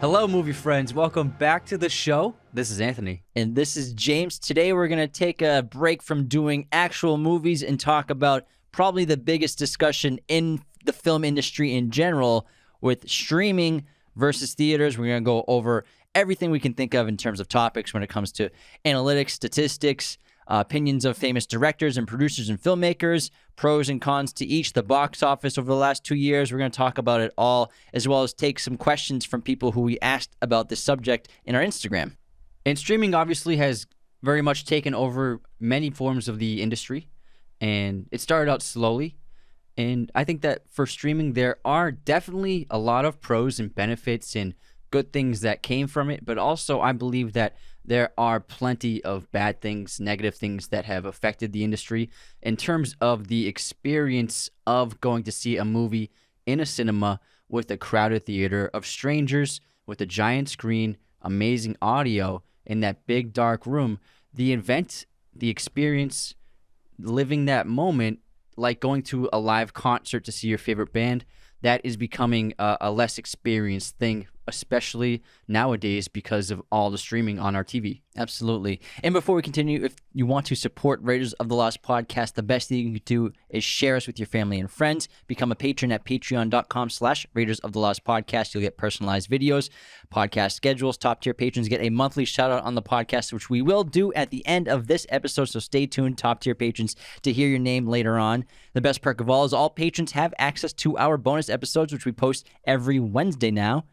Hello, movie friends. Welcome back to the show. This is Anthony. And this is James. Today we're going to take a break from doing actual movies and talk about probably the biggest discussion in the film industry in general with streaming versus theaters. We're going to go over everything we can think of in terms of topics when it comes to analytics, statistics, opinions of famous directors and producers and filmmakers, pros and cons to each, the box office over the last 2 years. We're going to talk about it all, as well as take some questions from people who we asked about this subject in our Instagram. And streaming obviously has very much taken over many forms of the industry, and it started out slowly. And I think that for streaming, there are definitely a lot of pros and benefits and good things that came from it, but also I believe that there are plenty of bad things, negative things that have affected the industry in terms of the experience of going to see a movie in a cinema with a crowded theater of strangers, with a giant screen, amazing audio in that big dark room. The event, the experience, living that moment, like going to a live concert to see your favorite band, that is becoming a less experienced thing, especially nowadays because of all the streaming on our TV. Absolutely. And before we continue, if you want to support Raiders of the Lost podcast, the best thing you can do is share us with your family and friends. Become a patron at patreon.com/Raiders of the Lost podcast. You'll get personalized videos, podcast schedules. Top tier patrons get a monthly shout out on the podcast, which we will do at the end of this episode. So stay tuned, top tier patrons, to hear your name later on. The best perk of all is all patrons have access to our bonus episodes, which we post every Wednesday now.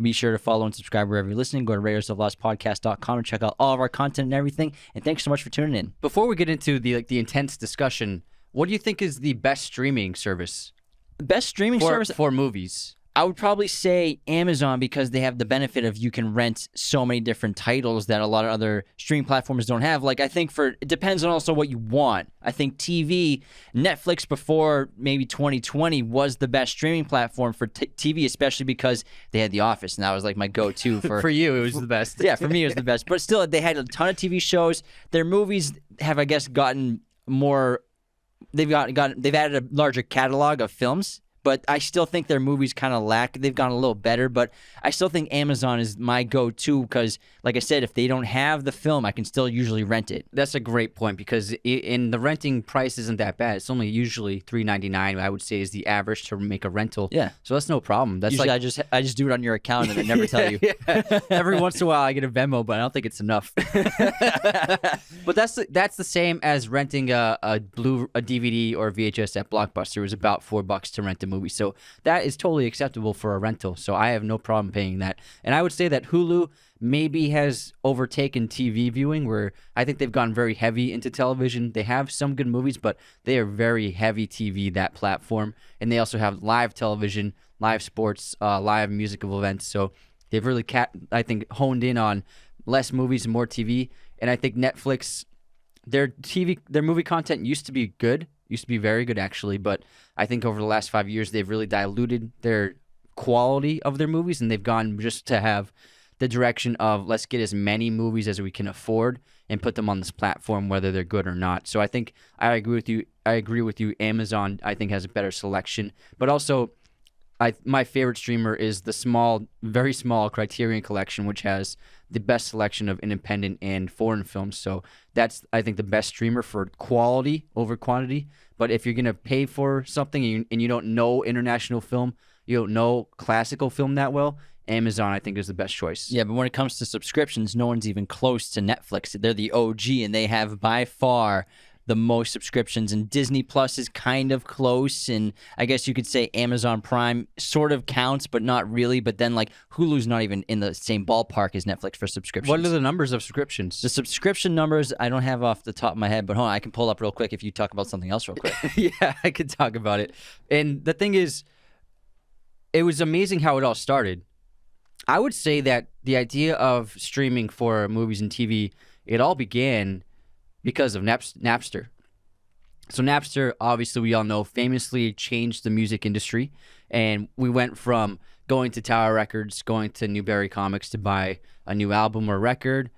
Be sure to follow and subscribe wherever you're listening. Go to RaidersOfLostPodcast.com and check out all of our content and everything. And thanks so much for tuning in. Before we get into the intense discussion, what do you think is the best streaming service? Best streaming service for movies? I would probably say Amazon, because they have the benefit of you can rent so many different titles that a lot of other streaming platforms don't have. Like, I think it depends on also what you want. I think Netflix before maybe 2020 was the best streaming platform for TV, especially because they had The Office, and that was like my go-to for... For you, it was the best. Yeah, for me it was the best. But still, they had a ton of TV shows. Their movies have, I guess, gotten more... They've added a larger catalog of films. But I still think their movies kind of lack. They've gone a little better, but I still think Amazon is my go-to because, like I said, if they don't have the film, I can still usually rent it. That's a great point because in the renting price isn't that bad. It's only usually $3.99. I would say is the average to make a rental. Yeah, so that's no problem. That's usually I just do it on your account and I never tell you. Yeah. Every once in a while I get a Venmo, but I don't think it's enough. But that's the same as renting a DVD or VHS at Blockbuster. It was about $4 to rent a movie. So that is totally acceptable for a rental. So I have no problem paying that. And I would say that Hulu maybe has overtaken TV viewing, where I think they've gone very heavy into television. They have some good movies, but they are very heavy TV, that platform. And they also have live television, live sports, live musical events. So they've really, I think, honed in on less movies and more TV. And I think Netflix, their movie content used to be good. Used to be very good, actually, but I think over the last 5 years, they've really diluted their quality of their movies, and they've gone just to have the direction of let's get as many movies as we can afford and put them on this platform, whether they're good or not. So I think I agree with you. Amazon, I think, has a better selection, but also my favorite streamer is the very small Criterion Collection, which has the best selection of independent and foreign films. So that's, I think, the best streamer for quality over quantity. But if you're going to pay for something and you don't know international film, you don't know classical film that well, Amazon, I think, is the best choice. Yeah, but when it comes to subscriptions, no one's even close to Netflix. They're the OG, and they have by far the most subscriptions, and Disney Plus is kind of close, and I guess you could say Amazon Prime sort of counts, but not really. But then, like, Hulu's not even in the same ballpark as Netflix for subscriptions. What are the numbers of subscriptions? The subscription numbers, I don't have off the top of my head, but hold on, I can pull up real quick if you talk about something else real quick. Yeah, I could talk about it. And the thing is, it was amazing how it all started. I would say that the idea of streaming for movies and TV, it all began because of Napster. So Napster, obviously, we all know, famously changed the music industry. And we went from going to Tower Records, going to Newberry Comics to buy a new album or record,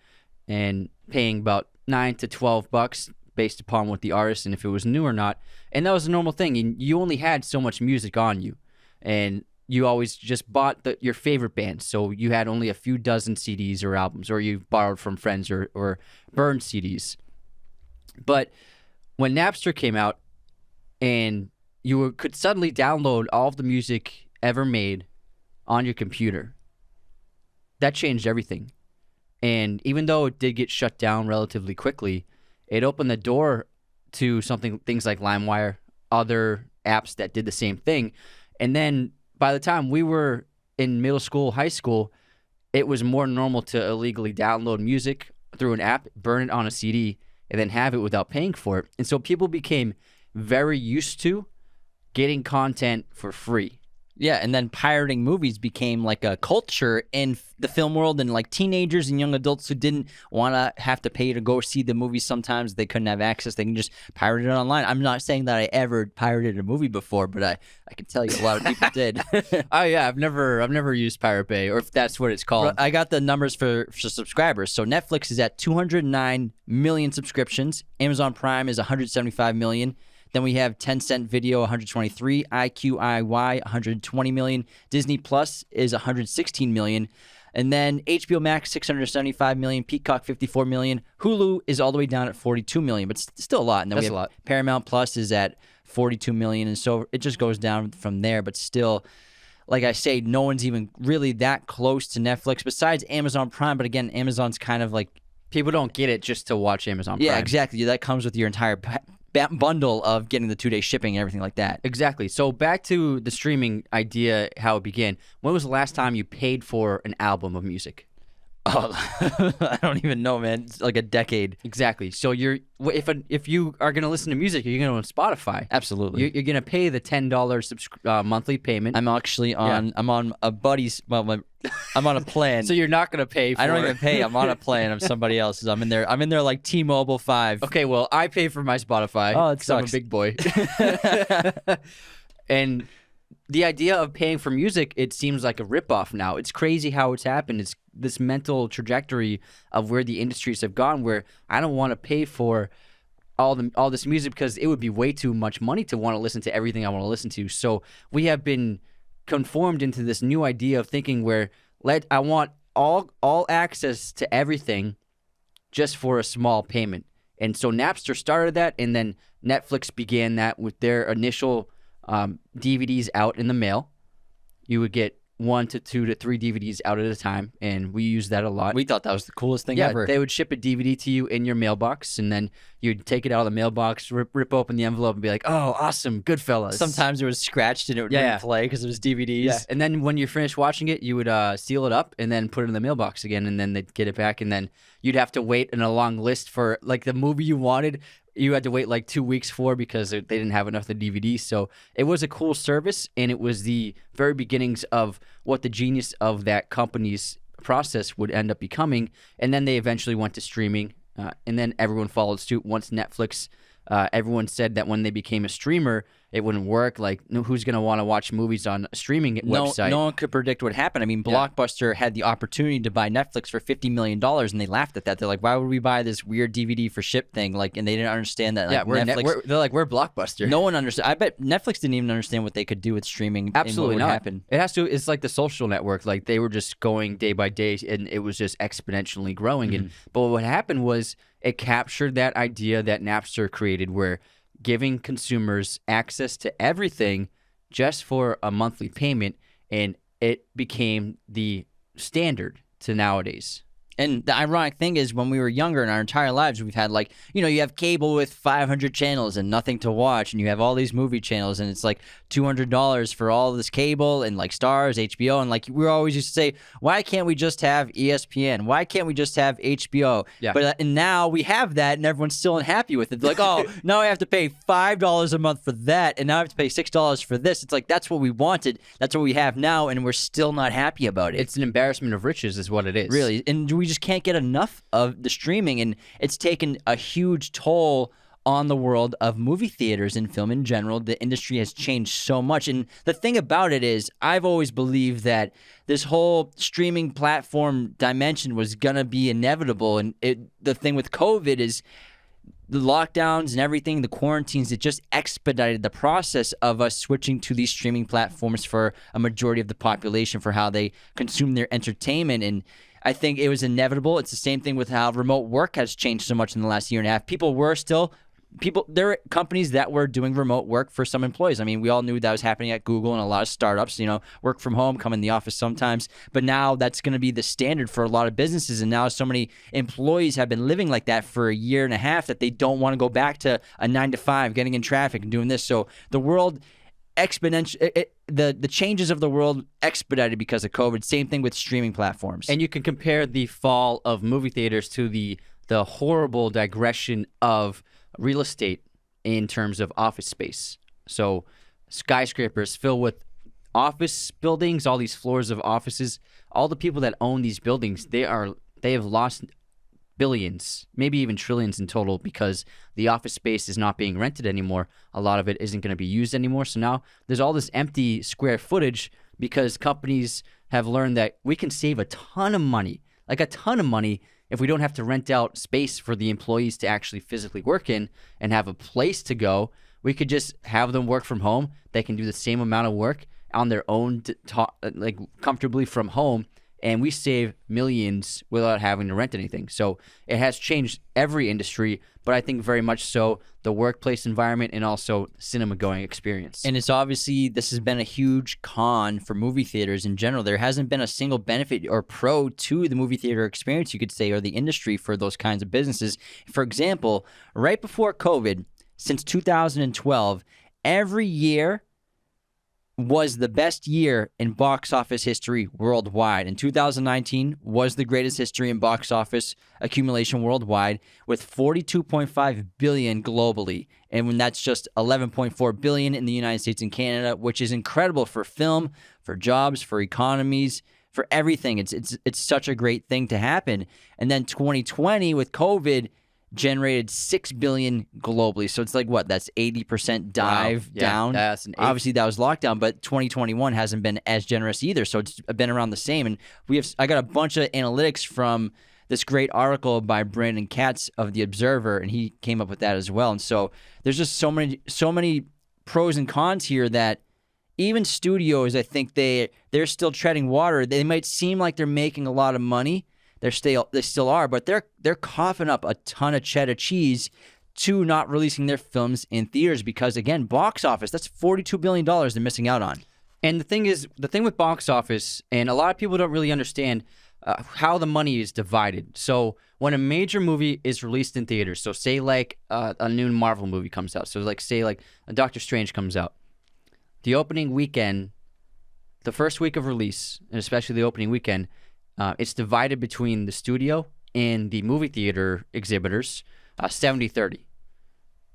and paying about $9 to $12 based upon what the artist and if it was new or not. And that was a normal thing. And you only had so much music on you. And you always just bought your favorite band. So you had only a few dozen CDs or albums, or you borrowed from friends or burned CDs. But when Napster came out and you could suddenly download all of the music ever made on your computer, that changed everything. And even though it did get shut down relatively quickly, it opened the door to things like LimeWire, other apps that did the same thing. And then by the time we were in middle school, high school, it was more normal to illegally download music through an app, burn it on a CD, and then have it without paying for it. And so people became very used to getting content for free. Yeah, and then pirating movies became like a culture in the film world, and like teenagers and young adults who didn't want to have to pay to go see the movie sometimes, they couldn't have access, they can just pirate it online. I'm not saying that I ever pirated a movie before, but I can tell you a lot of people did. Oh yeah, I've never used Pirate Bay, or if that's what it's called. I got the numbers for subscribers. So Netflix is at 209 million subscriptions. Amazon Prime is 175 million. Then we have Tencent Video, 123, IQIY, 120 million. Disney Plus is 116 million. And then HBO Max, 675 million. Peacock, 54 million. Hulu is all the way down at 42 million, but still a lot. And then That's we have a lot. Paramount Plus is at 42 million. And so it just goes down from there. But still, like I say, no one's even really that close to Netflix besides Amazon Prime. But again, Amazon's kind of like... People don't get it just to watch Amazon Prime. Yeah, exactly. That comes with your entire bundle of getting the 2-day shipping and everything like that. Exactly. So back to the streaming idea, how it began. When was the last time you paid for an album of music? Oh, I don't even know, man. It's like a decade. Exactly. So if you are going to listen to music, you're going to on Spotify. Absolutely. You're going to pay the $10 monthly payment. I'm actually on. I'm on a buddy's. Well, I'm on a plan. So you're not going to pay for I don't even pay. I'm on a plan of somebody else's. I'm in there like T-Mobile 5. Okay, well, I pay for my Spotify. Oh, it 'cause I'm a sucks. big boy. And the idea of paying for music, it seems like a ripoff now. It's crazy how it's happened. It's this mental trajectory of where the industries have gone, where I don't want to pay for all this music because it would be way too much money to want to listen to everything I want to listen to. So we have been conformed into this new idea of thinking where I want all access to everything just for a small payment. And so Napster started that, and then Netflix began that with their initial DVDs out in the mail. You would get 1 to 2 to 3 DVDs out at a time, and we used that a lot. We thought that was the coolest thing ever. They would ship a DVD to you in your mailbox, and then you'd take it out of the mailbox, rip open the envelope, and be like, "Oh, awesome, Goodfellas." Sometimes it was scratched and it would Yeah. replay because it was DVDs. Yeah. And then when you finished watching it, you would seal it up and then put it in the mailbox again, and then they'd get it back, and then you'd have to wait in a long list for like the movie you wanted. You had to wait like 2 weeks for because they didn't have enough of the DVDs. So it was a cool service, and it was the very beginnings of what the genius of that company's process would end up becoming. And then they eventually went to streaming, and then everyone followed suit. Once Netflix, everyone said that when they became a streamer, it wouldn't work. Like, who's going to want to watch movies on a streaming website? No one could predict what happened. I mean, Blockbuster had the opportunity to buy Netflix for $50 million, and they laughed at that. They're like, why would we buy this weird DVD for ship thing? Like, and they didn't understand that. Like, Netflix. They're like, we're Blockbuster. No one understood. I bet Netflix didn't even understand what they could do with streaming. Absolutely and what not. would happen. It has to. It's like the social network. Like they were just going day by day, and it was just exponentially growing. Mm-hmm. And but what happened was it captured that idea that Napster created, where giving consumers access to everything just for a monthly payment, and it became the standard to nowadays. And the ironic thing is, when we were younger in our entire lives, we've had like, you have cable with 500 channels and nothing to watch, and you have all these movie channels, and it's like $200 for all this cable and like Stars, HBO, and like we always used to say, why can't we just have ESPN? Why can't we just have HBO? Yeah. But and now we have that, and everyone's still unhappy with it. They're like, oh, now I have to pay $5 a month for that, and now I have to pay $6 for this. It's like that's what we wanted, that's what we have now, and we're still not happy about it. It's an embarrassment of riches, is what it is. Really, and we just can't get enough of the streaming, and it's taken a huge toll on the world of movie theaters and film in general. The industry has changed so much, and the thing about it is, I've always believed that this whole streaming platform dimension was gonna be inevitable, and the thing with COVID is the lockdowns and everything, the quarantines, it just expedited the process of us switching to these streaming platforms for a majority of the population for how they consume their entertainment. And I think it was inevitable. It's the same thing with how remote work has changed so much in the last year and a half. There are companies that were doing remote work for some employees. I mean, we all knew that was happening at Google and a lot of startups, work from home, come in the office sometimes. But now that's going to be the standard for a lot of businesses. And now so many employees have been living like that for a year and a half that they don't want to go back to a 9 to 5, getting in traffic and doing this. So the world the changes of the world expedited because of COVID. Same thing with streaming platforms. And you can compare the fall of movie theaters to the horrible digression of real estate in terms of office space. So skyscrapers filled with office buildings, all these floors of offices, all the people that own these buildings, they have lost billions, maybe even trillions in total, because the office space is not being rented anymore. A lot of it isn't going to be used anymore. So now there's all this empty square footage because companies have learned that we can save a ton of money, if we don't have to rent out space for the employees to actually physically work in and have a place to go. We could just have them work from home. They can do the same amount of work on their own, comfortably from home, and we save millions without having to rent anything. So it has changed every industry, but I think very much so the workplace environment and also cinema going experience. And it's obviously, this has been a huge con for movie theaters in general. There hasn't been a single benefit or pro to the movie theater experience, you could say, or the industry for those kinds of businesses. For example, right before COVID, since 2012, every year was the best year in box office history worldwide. And 2019 was the greatest history in box office accumulation worldwide, with $42.5 billion globally. And when that's just $11.4 billion in the United States and Canada, which is incredible for film, for jobs, for economies, for everything. It's such a great thing to happen. And then 2020 with COVID generated $6 billion globally. So it's like, what? That's 80% dive down. That's Obviously, that was lockdown, but 2021 hasn't been as generous either. So it's been around the same. And I got a bunch of analytics from this great article by Brandon Katz of The Observer, and he came up with that as well. And so there's just so many pros and cons here that even studios, I think they're still treading water. They might seem like they're making a lot of money. They still are, but they're coughing up a ton of cheddar cheese to not releasing their films in theaters because, again, box office, that's $42 billion they're missing out on. And the thing with box office, and a lot of people don't really understand how the money is divided. So when a major movie is released in theaters, so say like a new Marvel movie comes out, so say like a Doctor Strange comes out, the opening weekend, the first week of release, and especially the opening weekend, it's divided between the studio and the movie theater exhibitors, 70-30.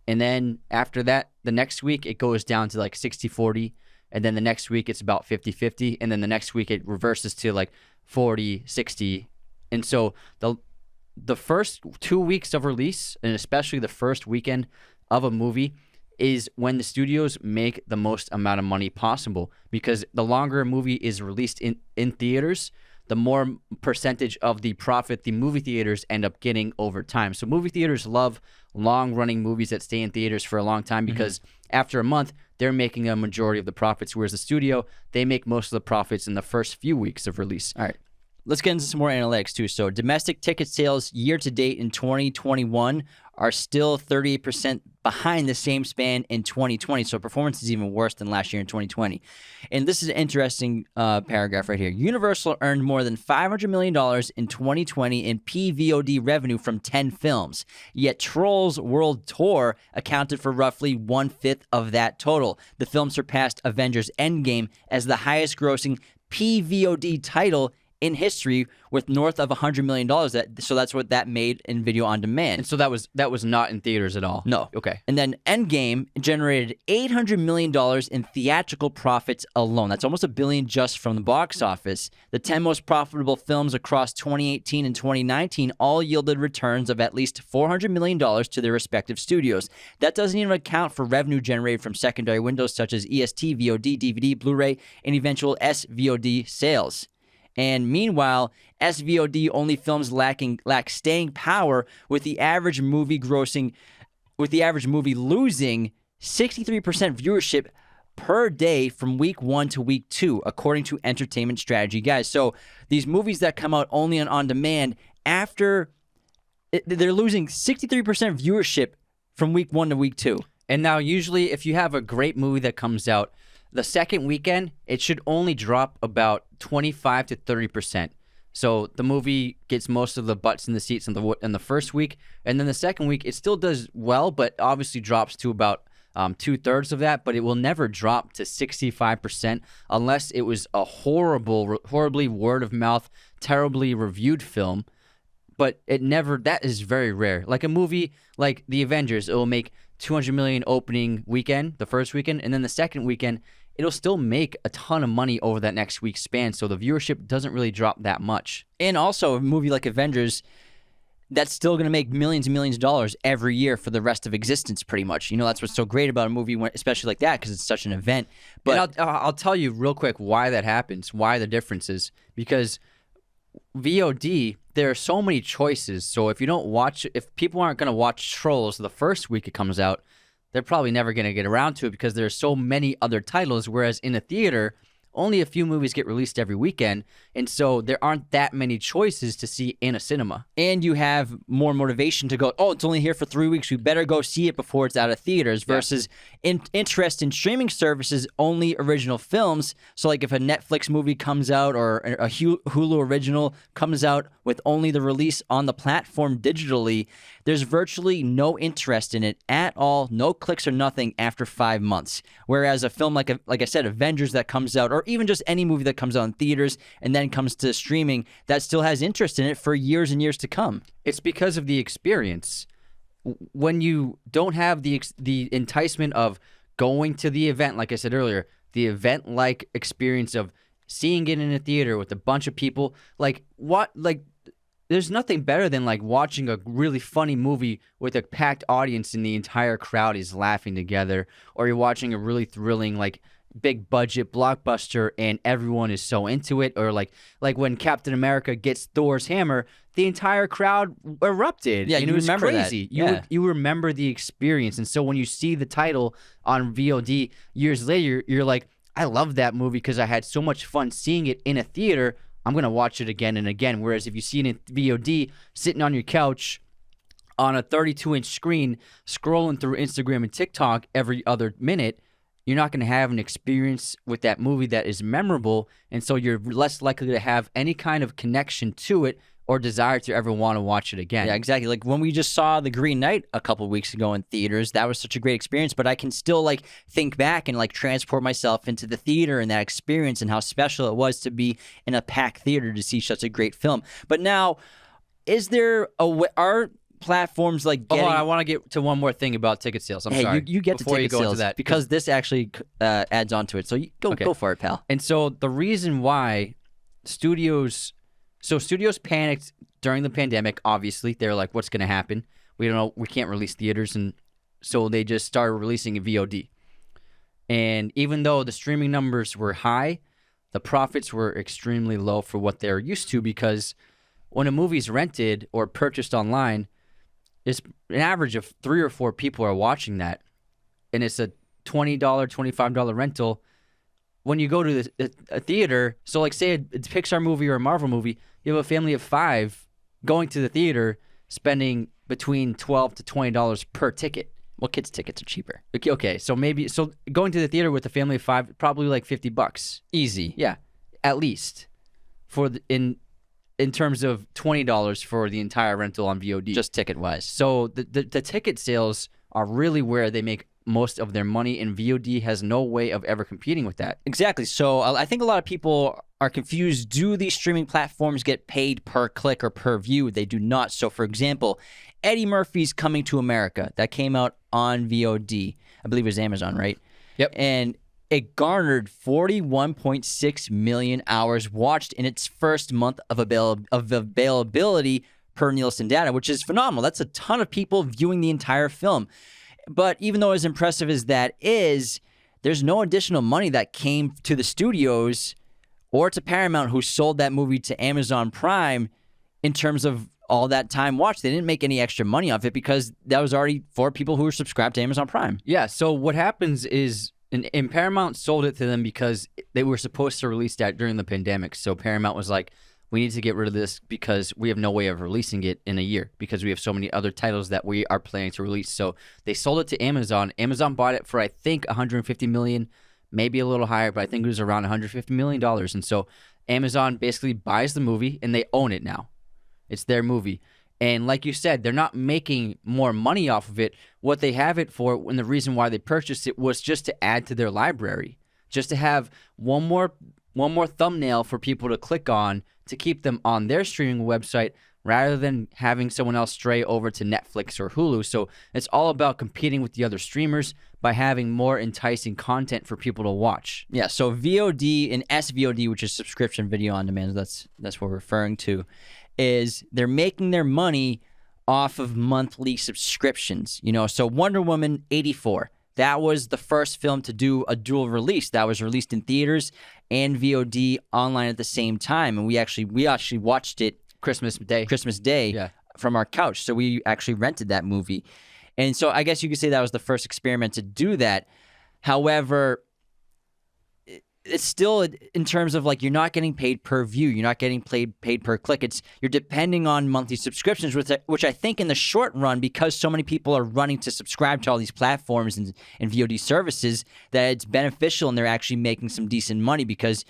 And then after that, the next week, it goes down to like 60-40. And then the next week, it's about 50-50. And then the next week, it reverses to like 40-60. And so the first 2 weeks of release, and especially the first weekend of a movie, is when the studios make the most amount of money possible. Because the longer a movie is released in theaters, the more percentage of the profit the movie theaters end up getting over time. So movie theaters love long-running movies that stay in theaters for a long time because after a month, they're making a majority of the profits, whereas the studio, they make most of the profits in the first few weeks of release. All right. Let's get into some more analytics, too. So domestic ticket sales year-to-date in 2021 are still 38% behind the same span in 2020. So performance is even worse than last year in 2020. And this is an interesting paragraph right here. Universal earned more than $500 million in 2020 in PVOD revenue from 10 films. Yet Trolls World Tour accounted for roughly 1/5 of that total. The film surpassed Avengers Endgame as the highest-grossing PVOD title in history, with north of $100 million. So that's what that made in video on demand. And so that was not in theaters at all? No. Okay. And then Endgame generated $800 million in theatrical profits alone. That's almost $1 billion just from the box office. The 10 most profitable films across 2018 and 2019 all yielded returns of at least $400 million to their respective studios. That doesn't even account for revenue generated from secondary windows such as EST, VOD, DVD, Blu-ray, and eventual SVOD sales. And meanwhile, SVOD only films lack staying power, with the average movie grossing with the average movie losing 63% viewership per day from week 1 to week 2, according to Entertainment Strategy Guys. So these movies that come out only on demand, they're losing 63% viewership from week 1 to week 2. And now usually if you have a great movie that comes out, the second weekend, it should only drop about 25 to 30%. So the movie gets most of the butts in the seats in the first week, and then the second week, it still does well, but obviously drops to about 2/3 of that, but it will never drop to 65% unless it was a horribly word-of-mouth, terribly reviewed film. But that is very rare. Like a movie like The Avengers, it will make $200 million opening weekend, the first weekend, and then the second weekend, it'll still make a ton of money over that next week's span, so the viewership doesn't really drop that much. And also, a movie like Avengers, that's still going to make millions and millions of dollars every year for the rest of existence, pretty much. That's what's so great about a movie, especially like that, because it's such an event. But and I'll tell you real quick why that happens, why the difference is. Because VOD, there are so many choices. So if people aren't going to watch Trolls the first week it comes out, they're probably never going to get around to it because there's so many other titles, whereas in a theater, only a few movies get released every weekend, and so there aren't that many choices to see in a cinema. And you have more motivation to go, it's only here for 3 weeks, we better go see it before it's out of theaters, versus interest in streaming services, only original films. So like if a Netflix movie comes out or a Hulu original comes out with only the release on the platform digitally, there's virtually no interest in it at all, no clicks or nothing after 5 months. Whereas a film like I said, Avengers that comes out, or even just any movie that comes out in theaters and then comes to streaming, that still has interest in it for years and years to come. It's because of the experience. When you don't have the enticement of going to the event, like I said earlier, the event-like experience of seeing it in a theater with a bunch of people, there's nothing better than watching a really funny movie with a packed audience and the entire crowd is laughing together, or you're watching a really thrilling big budget blockbuster and everyone is so into it, or like when Captain America gets Thor's hammer, the entire crowd erupted. Yeah, and you it was remember crazy. that. You remember the experience, and so when you see the title on VOD years later, you're like, I love that movie because I had so much fun seeing it in a theater. I'm gonna watch it again and again. Whereas if you see it in VOD, sitting on your couch on a 32-inch screen, scrolling through Instagram and TikTok every other minute, you're not going to have an experience with that movie that is memorable, and so you're less likely to have any kind of connection to it or desire to ever want to watch it again. Yeah, exactly. Like when we just saw The Green Knight a couple weeks ago in theaters, that was such a great experience, but I can still think back and transport myself into the theater and that experience and how special it was to be in a packed theater to see such a great film. But now, are platforms getting... I want to get to one more thing about ticket sales. I'm sorry. You get before to ticket you go sales into that, because this actually adds on to it. So go for it, pal. And so the reason why studios panicked during the pandemic, obviously. They're like, what's going to happen? We don't know. We can't release theaters. And so they just started releasing a VOD. And even though the streaming numbers were high, the profits were extremely low for what they're used to, because when a movie's rented or purchased online, it's an average of 3 or 4 people are watching that, and it's a $20, $25 rental. When you go to a theater, so say it's a Pixar movie or a Marvel movie, you have a family of 5 going to the theater, spending between $12 to $20 per ticket. Well, kids' tickets are cheaper. Okay, so going to the theater with a family of 5, probably $50. Easy. Yeah, at least in terms of $20 for the entire rental on VOD. Just ticket-wise. So the ticket sales are really where they make most of their money, and VOD has no way of ever competing with that. Exactly. So I think a lot of people are confused. Do these streaming platforms get paid per click or per view? They do not. So, for example, Eddie Murphy's Coming to America, that came out on VOD. I believe it was Amazon, right? Yep. And it garnered 41.6 million hours watched in its first month of availability per Nielsen data, which is phenomenal. That's a ton of people viewing the entire film. But even though as impressive as that is, there's no additional money that came to the studios or to Paramount, who sold that movie to Amazon Prime, in terms of all that time watched. They didn't make any extra money off it because that was already for people who were subscribed to Amazon Prime. Yeah, so what happens is, and Paramount sold it to them because they were supposed to release that during the pandemic. So Paramount was like, we need to get rid of this because we have no way of releasing it in a year because we have so many other titles that we are planning to release. So they sold it to Amazon. Amazon bought it for, I think, $150 million, maybe a little higher, but I think it was around $150 million. And so Amazon basically buys the movie and they own it now. It's their movie. And like you said, they're not making more money off of it. What they have it for, and the reason why they purchased it, was just to add to their library, just to have one more thumbnail for people to click on to keep them on their streaming website rather than having someone else stray over to Netflix or Hulu. So it's all about competing with the other streamers by having more enticing content for people to watch. Yeah, so VOD and SVOD, which is subscription video on demand, that's what we're referring to, is they're making their money off of monthly subscriptions. So Wonder Woman 84, that was the first film to do a dual release. That was released in theaters and VOD online at the same time, and we actually watched it Christmas Day from our couch. So we actually rented that movie. And so I guess you could say that was the first experiment to do that. However, it's still, in terms of like, you're not getting paid per view, you're not getting paid per click. You're depending on monthly subscriptions, which I think in the short run, because so many people are running to subscribe to all these platforms and VOD services, that it's beneficial and they're actually making some decent money because,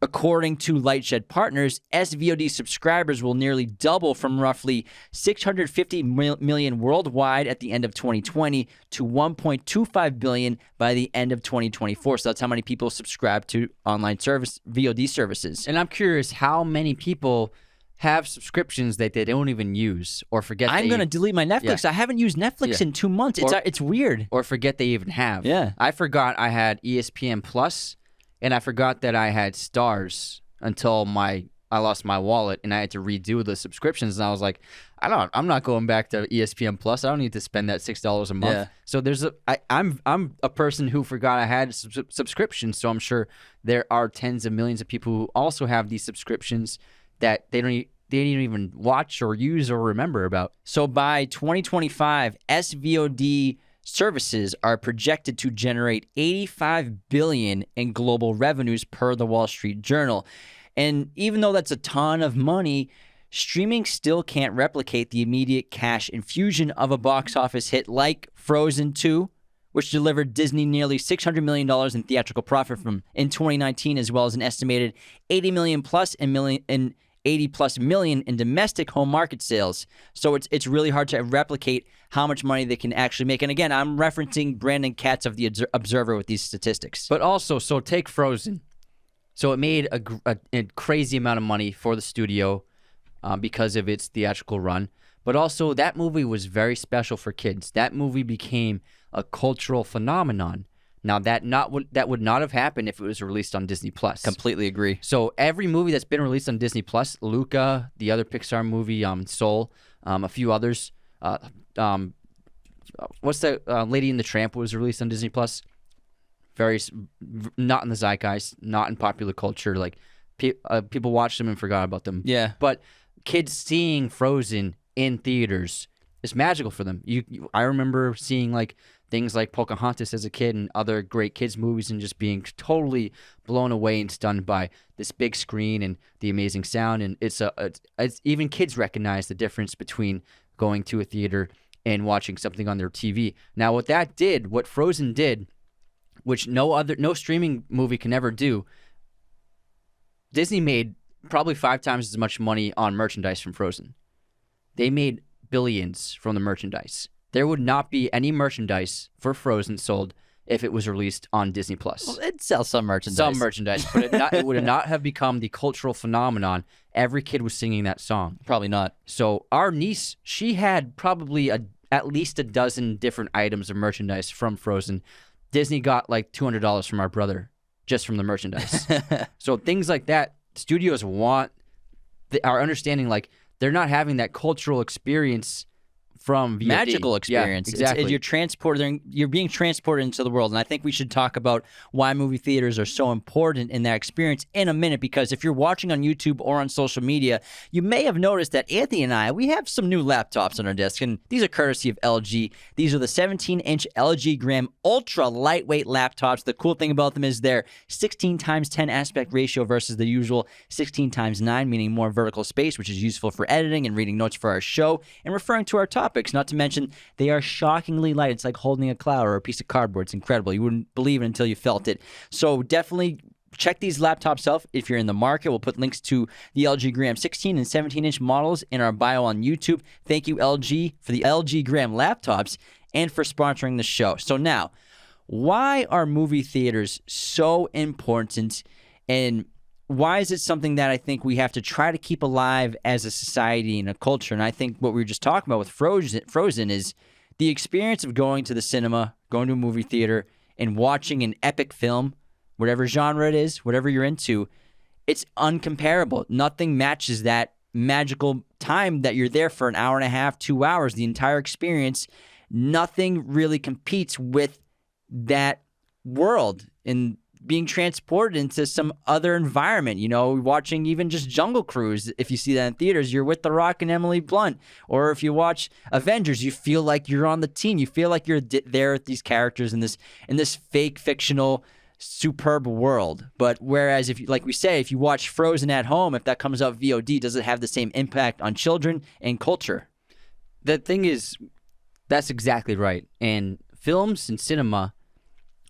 according to Lightshed Partners, SVOD subscribers will nearly double from roughly 650 million worldwide at the end of 2020 to 1.25 billion by the end of 2024. So that's how many people subscribe to online VOD services. And I'm curious how many people have subscriptions that they don't even use or forget. I'm going to delete my Netflix. Yeah. I haven't used Netflix in 2 months. It's weird. Or forget they even have. Yeah. I forgot I had ESPN Plus. And I forgot that I had Stars until I lost my wallet and I had to redo the subscriptions. And I was like, I'm not going back to ESPN Plus. I don't need to spend that $6 a month. Yeah. So I'm a person who forgot I had subscriptions. So I'm sure there are tens of millions of people who also have these subscriptions that they didn't even watch or use or remember about. So by 2025, SVOD services are projected to generate $85 billion in global revenues per the Wall Street Journal. And even though that's a ton of money, streaming still can't replicate the immediate cash infusion of a box office hit like Frozen 2, which delivered Disney nearly $600 million in theatrical profit in 2019, as well as an estimated $80 million plus in 80 plus million in domestic home market sales. So it's really hard to replicate how much money they can actually make. And again, I'm referencing Brandon Katz of the Observer with these statistics. But also, so take Frozen. So it made a crazy amount of money for the studio because of its theatrical run. But also, that movie was very special for kids. That movie became a cultural phenomenon. Now, that would not have happened if it was released on Disney+. Completely agree. So every movie that's been released on Disney+, Luca, the other Pixar movie, Soul, a few others. What's the Lady and the Tramp was released on Disney+? Very not in the zeitgeist, not in popular culture. Like people watched them and forgot about them. Yeah. But kids seeing Frozen in theaters is magical for them. I remember seeing like things like Pocahontas as a kid and other great kids movies and just being totally blown away and stunned by this big screen and the amazing sound. And it's even kids recognize the difference between going to a theater and watching something on their TV. Now, what Frozen did, which no streaming movie can ever do, Disney made probably 5 times as much money on merchandise from Frozen. They made billions from the merchandise. There would not be any merchandise for Frozen sold if it was released on Disney+. Well, it'd sell some merchandise. Some merchandise, but it would not have become the cultural phenomenon. Every kid was singing that song. Probably not. So our niece, she had probably at least a dozen different items of merchandise from Frozen. Disney got like $200 from our brother just from the merchandise. So things like that, studios want our understanding, like they're not having that cultural experience from VOD. Magical experience. Yeah, exactly. You're being transported into the world. And I think we should talk about why movie theaters are so important in that experience in a minute, because if you're watching on YouTube or on social media, you may have noticed that Anthony and I, we have some new laptops on our desk, and these are courtesy of LG. These are the 17-inch LG Gram ultra lightweight laptops. The cool thing about them is they're 16 times 10 aspect ratio versus the usual 16 times 9, meaning more vertical space, which is useful for editing and reading notes for our show and referring to our topics. Not to mention, they are shockingly light. It's like holding a cloud or a piece of cardboard. It's incredible. You wouldn't believe it until you felt it. So definitely check these laptops out if you're in the market. We'll put links to the LG Gram 16 and 17-inch models in our bio on YouTube. Thank you, LG, for the LG Gram laptops and for sponsoring the show. So now, why are movie theaters so important, and why is it something that I think we have to try to keep alive as a society and a culture? And I think what we were just talking about with Frozen is the experience of going to the cinema, going to a movie theater, and watching an epic film, whatever genre it is, whatever you're into. It's uncomparable. Nothing matches that magical time that you're there for an hour and a half, 2 hours, the entire experience. Nothing really competes with that world and being transported into some other environment. You know, watching even just Jungle Cruise, if you see that in theaters, you're with The Rock and Emily Blunt. Or if you watch Avengers, you feel like you're on the team. You feel like you're there with these characters in this fake, fictional, superb world. But whereas, if you, like we say, if you watch Frozen at home, if that comes out VOD, does it have the same impact on children and culture? The thing is, that's exactly right. And films and cinema,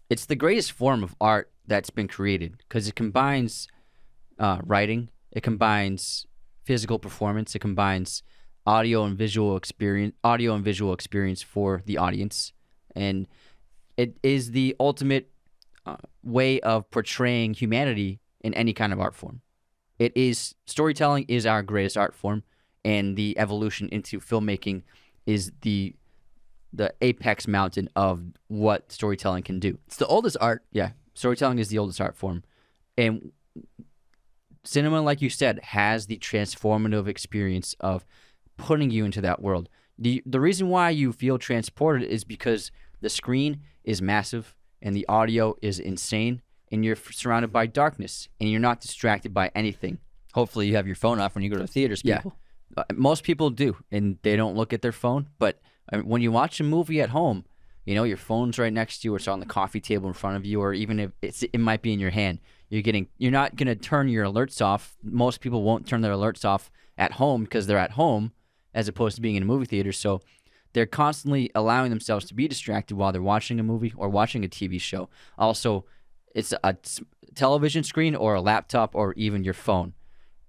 it's the greatest form of art that's been created because it combines writing, it combines physical performance, it combines audio and visual experience for the audience, and it is the ultimate way of portraying humanity in any kind of art form. Storytelling is our greatest art form, and the evolution into filmmaking is the apex mountain of what storytelling can do. It's the oldest art. Yeah. Storytelling is the oldest art form. And cinema, like you said, has the transformative experience of putting you into that world. The reason why you feel transported is because the screen is massive and the audio is insane and you're surrounded by darkness and you're not distracted by anything. Hopefully you have your phone off when you go to the theaters, people. Yeah. Most people do, and they don't look at their phone. But when you watch a movie at home, you know, your phone's right next to you, or it's on the coffee table in front of you, or even if it might be in your hand. You're not going to turn your alerts off. Most people won't turn their alerts off at home because they're at home as opposed to being in a movie theater. So they're constantly allowing themselves to be distracted while they're watching a movie or watching a TV show. Also, it's a television screen or a laptop or even your phone.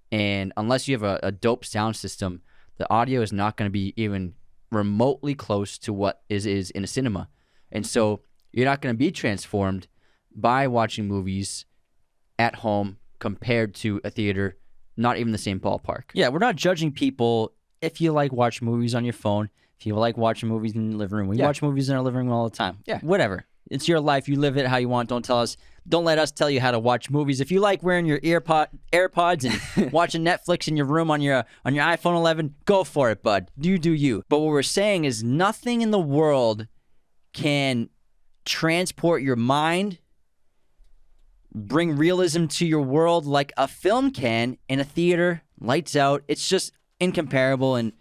And unless you have a dope sound system, the audio is not going to be even remotely close to what is in a cinema. And so you're not going to be transformed by watching movies at home compared to a theater, not even the same ballpark. Yeah, we're not judging people if you like watching movies on your phone, if you like watching movies in your living room. We watch movies in our living room all the time. Yeah. Whatever. It's your life. You live it how you want. Don't let us tell you how to watch movies. If you like wearing your AirPods and watching Netflix in your room on your iPhone 11, go for it, bud. You do you. But what we're saying is nothing in the world can transport your mind, bring realism to your world like a film can in a theater, lights out. It's just incomparable. And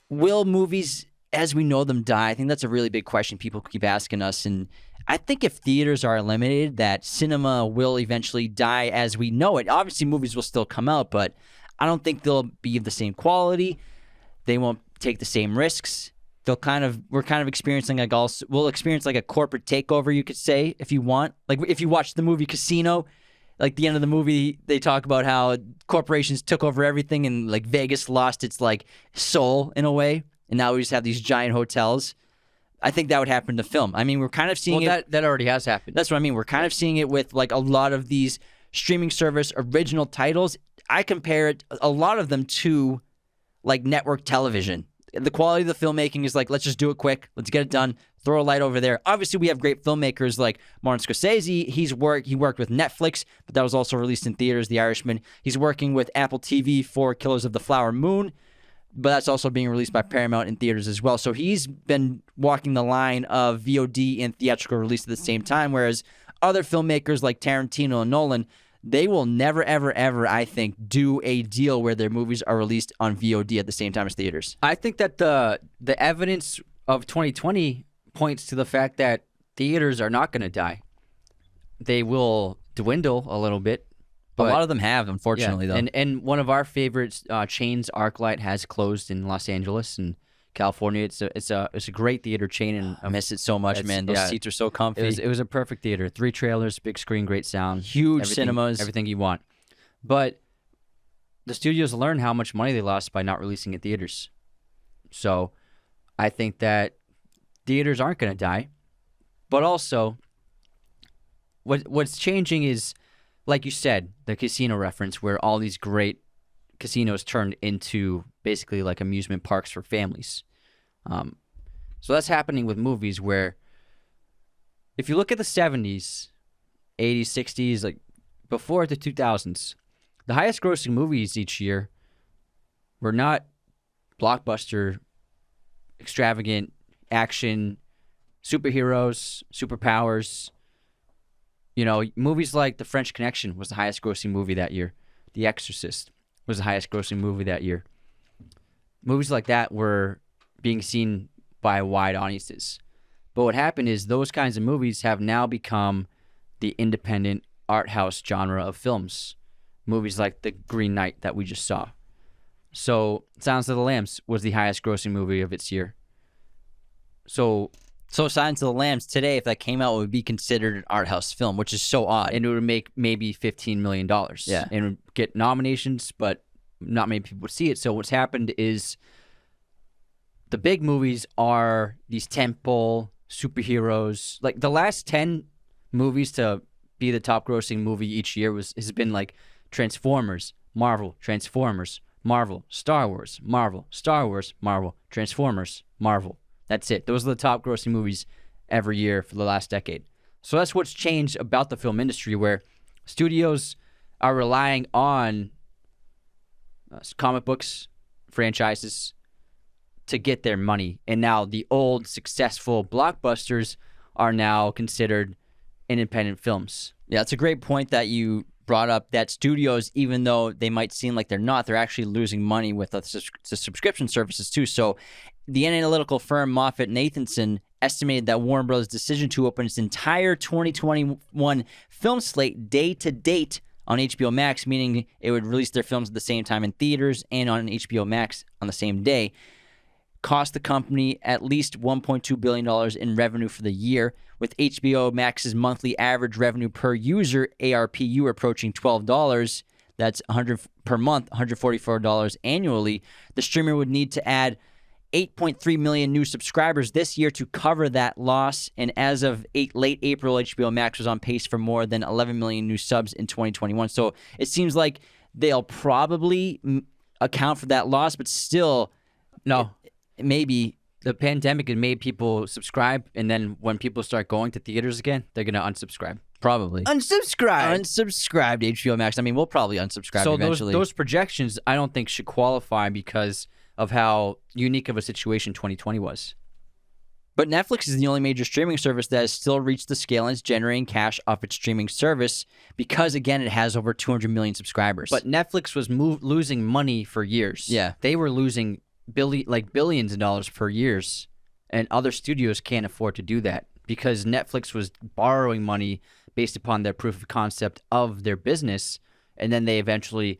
will movies as we know them die? I think that's a really big question people keep asking us. And I think if theaters are eliminated, that cinema will eventually die as we know it. Obviously, movies will still come out, but I don't think they'll be of the same quality. They won't take the same risks. We're kind of experiencing we'll experience like a corporate takeover, you could say, if you want. Like if you watch the movie Casino, like the end of the movie, they talk about how corporations took over everything and like Vegas lost its like soul in a way. And now we just have these giant hotels. I think that would happen to film. I mean, we're kind of seeing it. That already has happened. That's what I mean. We're kind of seeing it with like a lot of these streaming service original titles. I compare it, a lot of them, to like network television. The quality of the filmmaking is like, let's just do it quick. Let's get it done. Throw a light over there. Obviously, we have great filmmakers like Martin Scorsese. He worked with Netflix, but that was also released in theaters, The Irishman. He's working with Apple TV for Killers of the Flower Moon. but that's also being released by Paramount in theaters as well. So he's been walking the line of VOD and theatrical release at the same time, whereas other filmmakers like Tarantino and Nolan, they will never, ever, ever, I think, do a deal where their movies are released on VOD at the same time as theaters. I think that the evidence of 2020 points to the fact that theaters are not going to die. They will dwindle a little bit. But a lot of them have, unfortunately, though. And one of our favorite chains, ArcLight, has closed in Los Angeles and California. It's a great theater chain, and I miss it so much, man. Those seats are so comfy. It was a perfect theater. 3 trailers, big screen, great sound, huge cinemas, everything you want. But the studios learned how much money they lost by not releasing in theaters. So I think that theaters aren't going to die, but also what's changing is, like you said, the casino reference, where all these great casinos turned into basically like amusement parks for families. So that's happening with movies, where if you look at the 70s, 80s, 60s, like before the 2000s, the highest grossing movies each year were not blockbuster, extravagant action, superheroes, superpowers. You know, movies like The French Connection was the highest grossing movie that year. The Exorcist was the highest grossing movie that year. Movies like that were being seen by wide audiences. But what happened is those kinds of movies have now become the independent art house genre of films. Movies like The Green Knight that we just saw. So Silence of the Lambs was the highest grossing movie of its year. So Silence of the Lambs today, if that came out, would be considered an art house film, which is so odd. And it would make maybe $15 million. Yeah. And would get nominations, but not many people would see it. So what's happened is the big movies are these tentpole superheroes. Like the last 10 movies to be the top grossing movie each year has been like Transformers, Marvel, Transformers, Marvel, Star Wars, Marvel, Star Wars, Marvel, Transformers, Marvel. That's it. Those are the top grossing movies every year for the last decade. So that's what's changed about the film industry, where studios are relying on comic books, franchises to get their money. And now the old successful blockbusters are now considered independent films. Yeah, it's a great point that you brought up, that studios, even though they might seem like they're not, they're actually losing money with the subscription services too. So the analytical firm Moffett-Nathanson estimated that Warner Bros.' decision to open its entire 2021 film slate day to date on HBO Max, meaning it would release their films at the same time in theaters and on HBO Max on the same day, cost the company at least $1.2 billion in revenue for the year, with HBO Max's monthly average revenue per user, ARPU, approaching $12. That's $100 per month, $144 annually. The streamer would need to add 8.3 million new subscribers this year to cover that loss, and as of late April, HBO Max was on pace for more than 11 million new subs in 2021. So it seems like they'll probably account for that loss, but still, no. Maybe the pandemic had made people subscribe, and then when people start going to theaters again, they're going to unsubscribe. Probably. Unsubscribe to HBO Max. I mean, we'll probably unsubscribe eventually. So those projections, I don't think, should qualify because of how unique of a situation 2020 was. But Netflix is the only major streaming service that has still reached the scale and is generating cash off its streaming service because, again, it has over 200 million subscribers. But Netflix was losing money for years. Yeah. They were losing billions of dollars per years, and other studios can't afford to do that because Netflix was borrowing money based upon their proof of concept of their business, and then they eventually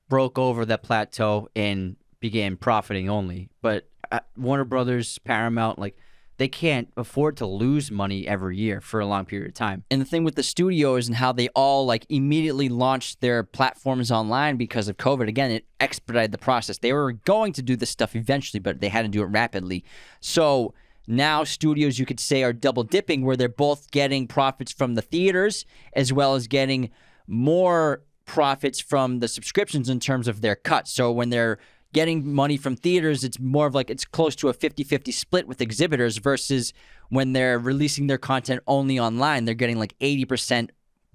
broke over that plateau and began profiting only. But Warner Brothers, Paramount, they can't afford to lose money every year for a long period of time. And the thing with the studios and how they all immediately launched their platforms online because of COVID, again, it expedited the process. They were going to do this stuff eventually, but they had to do it rapidly. So now studios, you could say, are double dipping, where they're both getting profits from the theaters as well as getting more profits from the subscriptions in terms of their cut. So when they're getting money from theaters, it's more of it's close to a 50-50 split with exhibitors, versus when they're releasing their content only online, they're getting 80%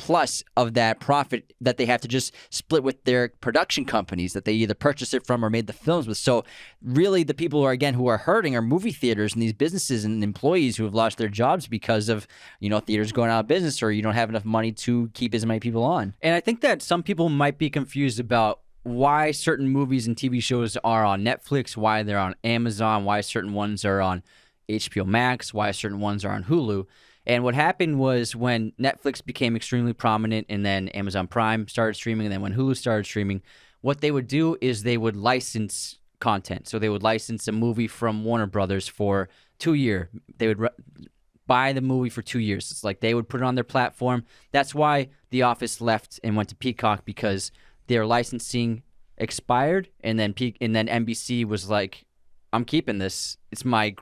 plus of that profit that they have to just split with their production companies that they either purchased it from or made the films with. So really the people who are hurting are movie theaters and these businesses and employees who have lost their jobs because of, theaters going out of business, or you don't have enough money to keep as many people on. And I think that some people might be confused about why certain movies and TV shows are on Netflix, why they're on Amazon, why certain ones are on HBO Max, why certain ones are on Hulu. And what happened was when Netflix became extremely prominent and then Amazon Prime started streaming and then when Hulu started streaming, what they would do is they would license content. So they would license a movie from Warner Brothers for 2 years. They would buy the movie for 2 years. It's like they would put it on their platform. That's why The Office left and went to Peacock, because their licensing expired, and then NBC was like, I'm keeping this. It's my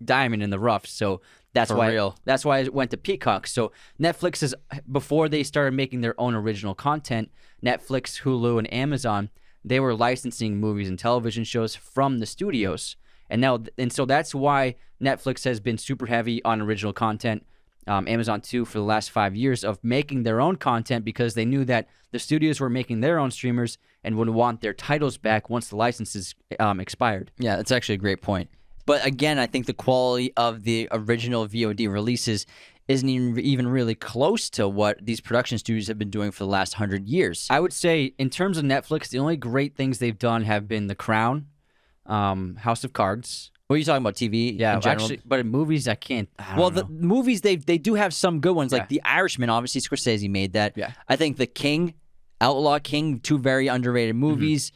diamond in the rough. So that's why it went to Peacock. So Netflix is, before they started making their own original content, Netflix, Hulu, and Amazon, they were licensing movies and television shows from the studios. And so that's why Netflix has been super heavy on original content. Amazon too, for the last 5 years of making their own content, because they knew that the studios were making their own streamers and would want their titles back once the licenses expired. Yeah, that's actually a great point. But again, I think the quality of the original VOD releases isn't even really close to what these production studios have been doing for the last 100 years. I would say in terms of Netflix, the only great things they've done have been The Crown, House of Cards. What are you talking about, TV? Yeah, in general? actually, but in movies, I don't know. The movies, they do have some good ones, like The Irishman. Obviously, Scorsese made that. Yeah. I think The King, Outlaw King, two very underrated movies.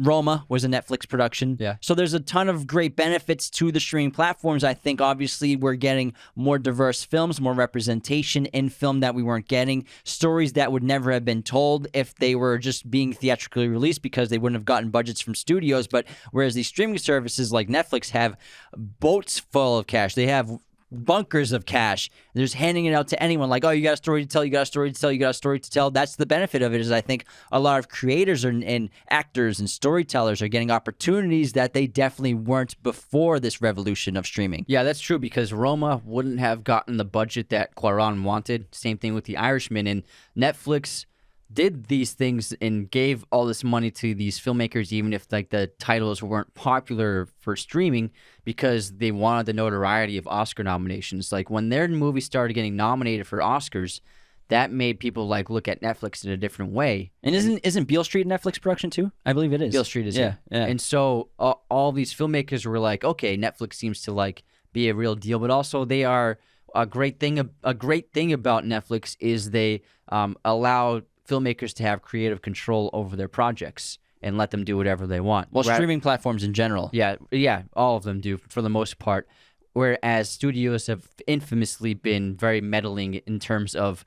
Roma was a Netflix production. Yeah. So there's a ton of great benefits to the streaming platforms. I think obviously we're getting more diverse films, more representation in film that we weren't getting, stories that would never have been told if they were just being theatrically released, because they wouldn't have gotten budgets from studios. But whereas these streaming services like Netflix have boats full of cash, they have bunkers of cash. They're just handing it out to anyone, like, oh, you got a story to tell, you got a story to tell, you got a story to tell. That's the benefit of it, is I think a lot of creators and actors and storytellers are getting opportunities that they definitely weren't before this revolution of streaming. Yeah, that's true, because Roma wouldn't have gotten the budget that Cuarón wanted. Same thing with The Irishman. And Netflix did these things and gave all this money to these filmmakers, even if like the titles weren't popular for streaming, because they wanted the notoriety of Oscar nominations. Like when their movie started getting nominated for Oscars, that made people like look at Netflix in a different way. And isn't Beale Street a Netflix production too? I believe it is. Beale Street is, yeah. And so all these filmmakers were like, okay, Netflix seems to like be a real deal, but also they are a great thing about Netflix is they allow filmmakers to have creative control over their projects and let them do whatever they want. Well, streaming platforms in general. Yeah, all of them do for the most part. Whereas studios have infamously been very meddling in terms of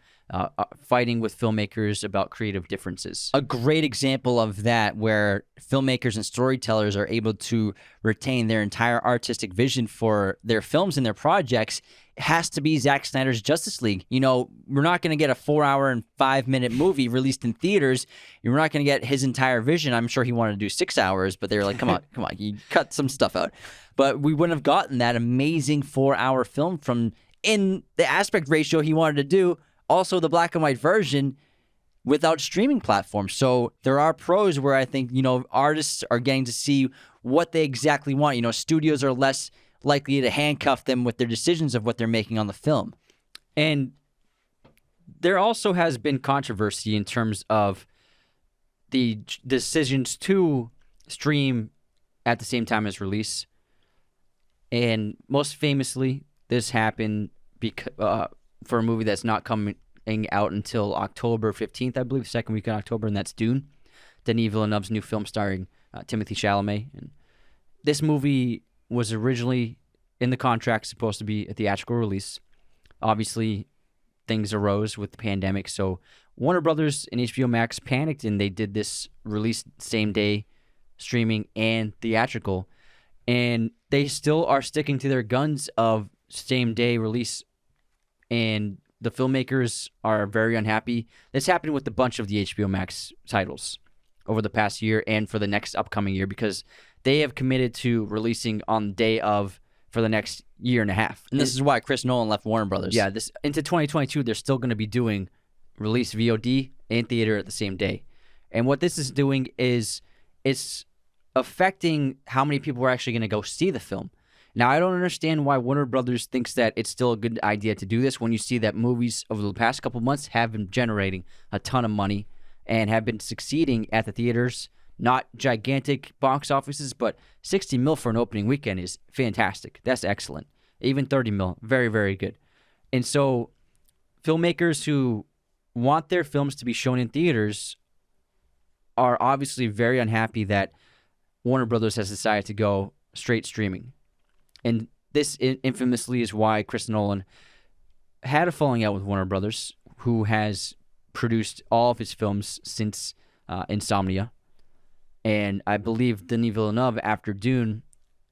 fighting with filmmakers about creative differences. A great example of that, where filmmakers and storytellers are able to retain their entire artistic vision for their films and their projects, has to be Zack Snyder's Justice League. You know, we're not going to get a 4-hour and 5-minute movie released in theaters. You're not going to get his entire vision. I'm sure he wanted to do 6 hours, but they were like, come on, you cut some stuff out. But we wouldn't have gotten that amazing 4-hour film from, in the aspect ratio he wanted to do, also the black and white version, without streaming platforms. So there are pros where I think, artists are getting to see what they exactly want. Studios are less likely to handcuff them with their decisions of what they're making on the film. And there also has been controversy in terms of the decisions to stream at the same time as release. And most famously, this happened for a movie that's not coming out until October 15th, I believe, the second week in October, and that's Dune, Denis Villeneuve's new film starring Timothée Chalamet. And this movie was originally in the contract supposed to be a theatrical release. Obviously, things arose with the pandemic, so Warner Brothers and HBO Max panicked, and they did this release same day, streaming and theatrical. And they still are sticking to their guns of same day release, and the filmmakers are very unhappy. This happened with a bunch of the HBO Max titles over the past year and for the next upcoming year, because they have committed to releasing on the day of for the next year and a half. And this is why Chris Nolan left Warner Brothers. Yeah, this into 2022, they're still going to be doing release VOD and theater at the same day. And what this is doing is it's affecting how many people are actually going to go see the film. Now, I don't understand why Warner Brothers thinks that it's still a good idea to do this when you see that movies over the past couple months have been generating a ton of money and have been succeeding at the theaters. Not gigantic box offices, but 60 mil for an opening weekend is fantastic. That's excellent. Even 30 mil, very, very good. And so filmmakers who want their films to be shown in theaters are obviously very unhappy that Warner Brothers has decided to go straight streaming. And this infamously is why Chris Nolan had a falling out with Warner Brothers, who has produced all of his films since Insomnia. And I believe Denis Villeneuve, after Dune,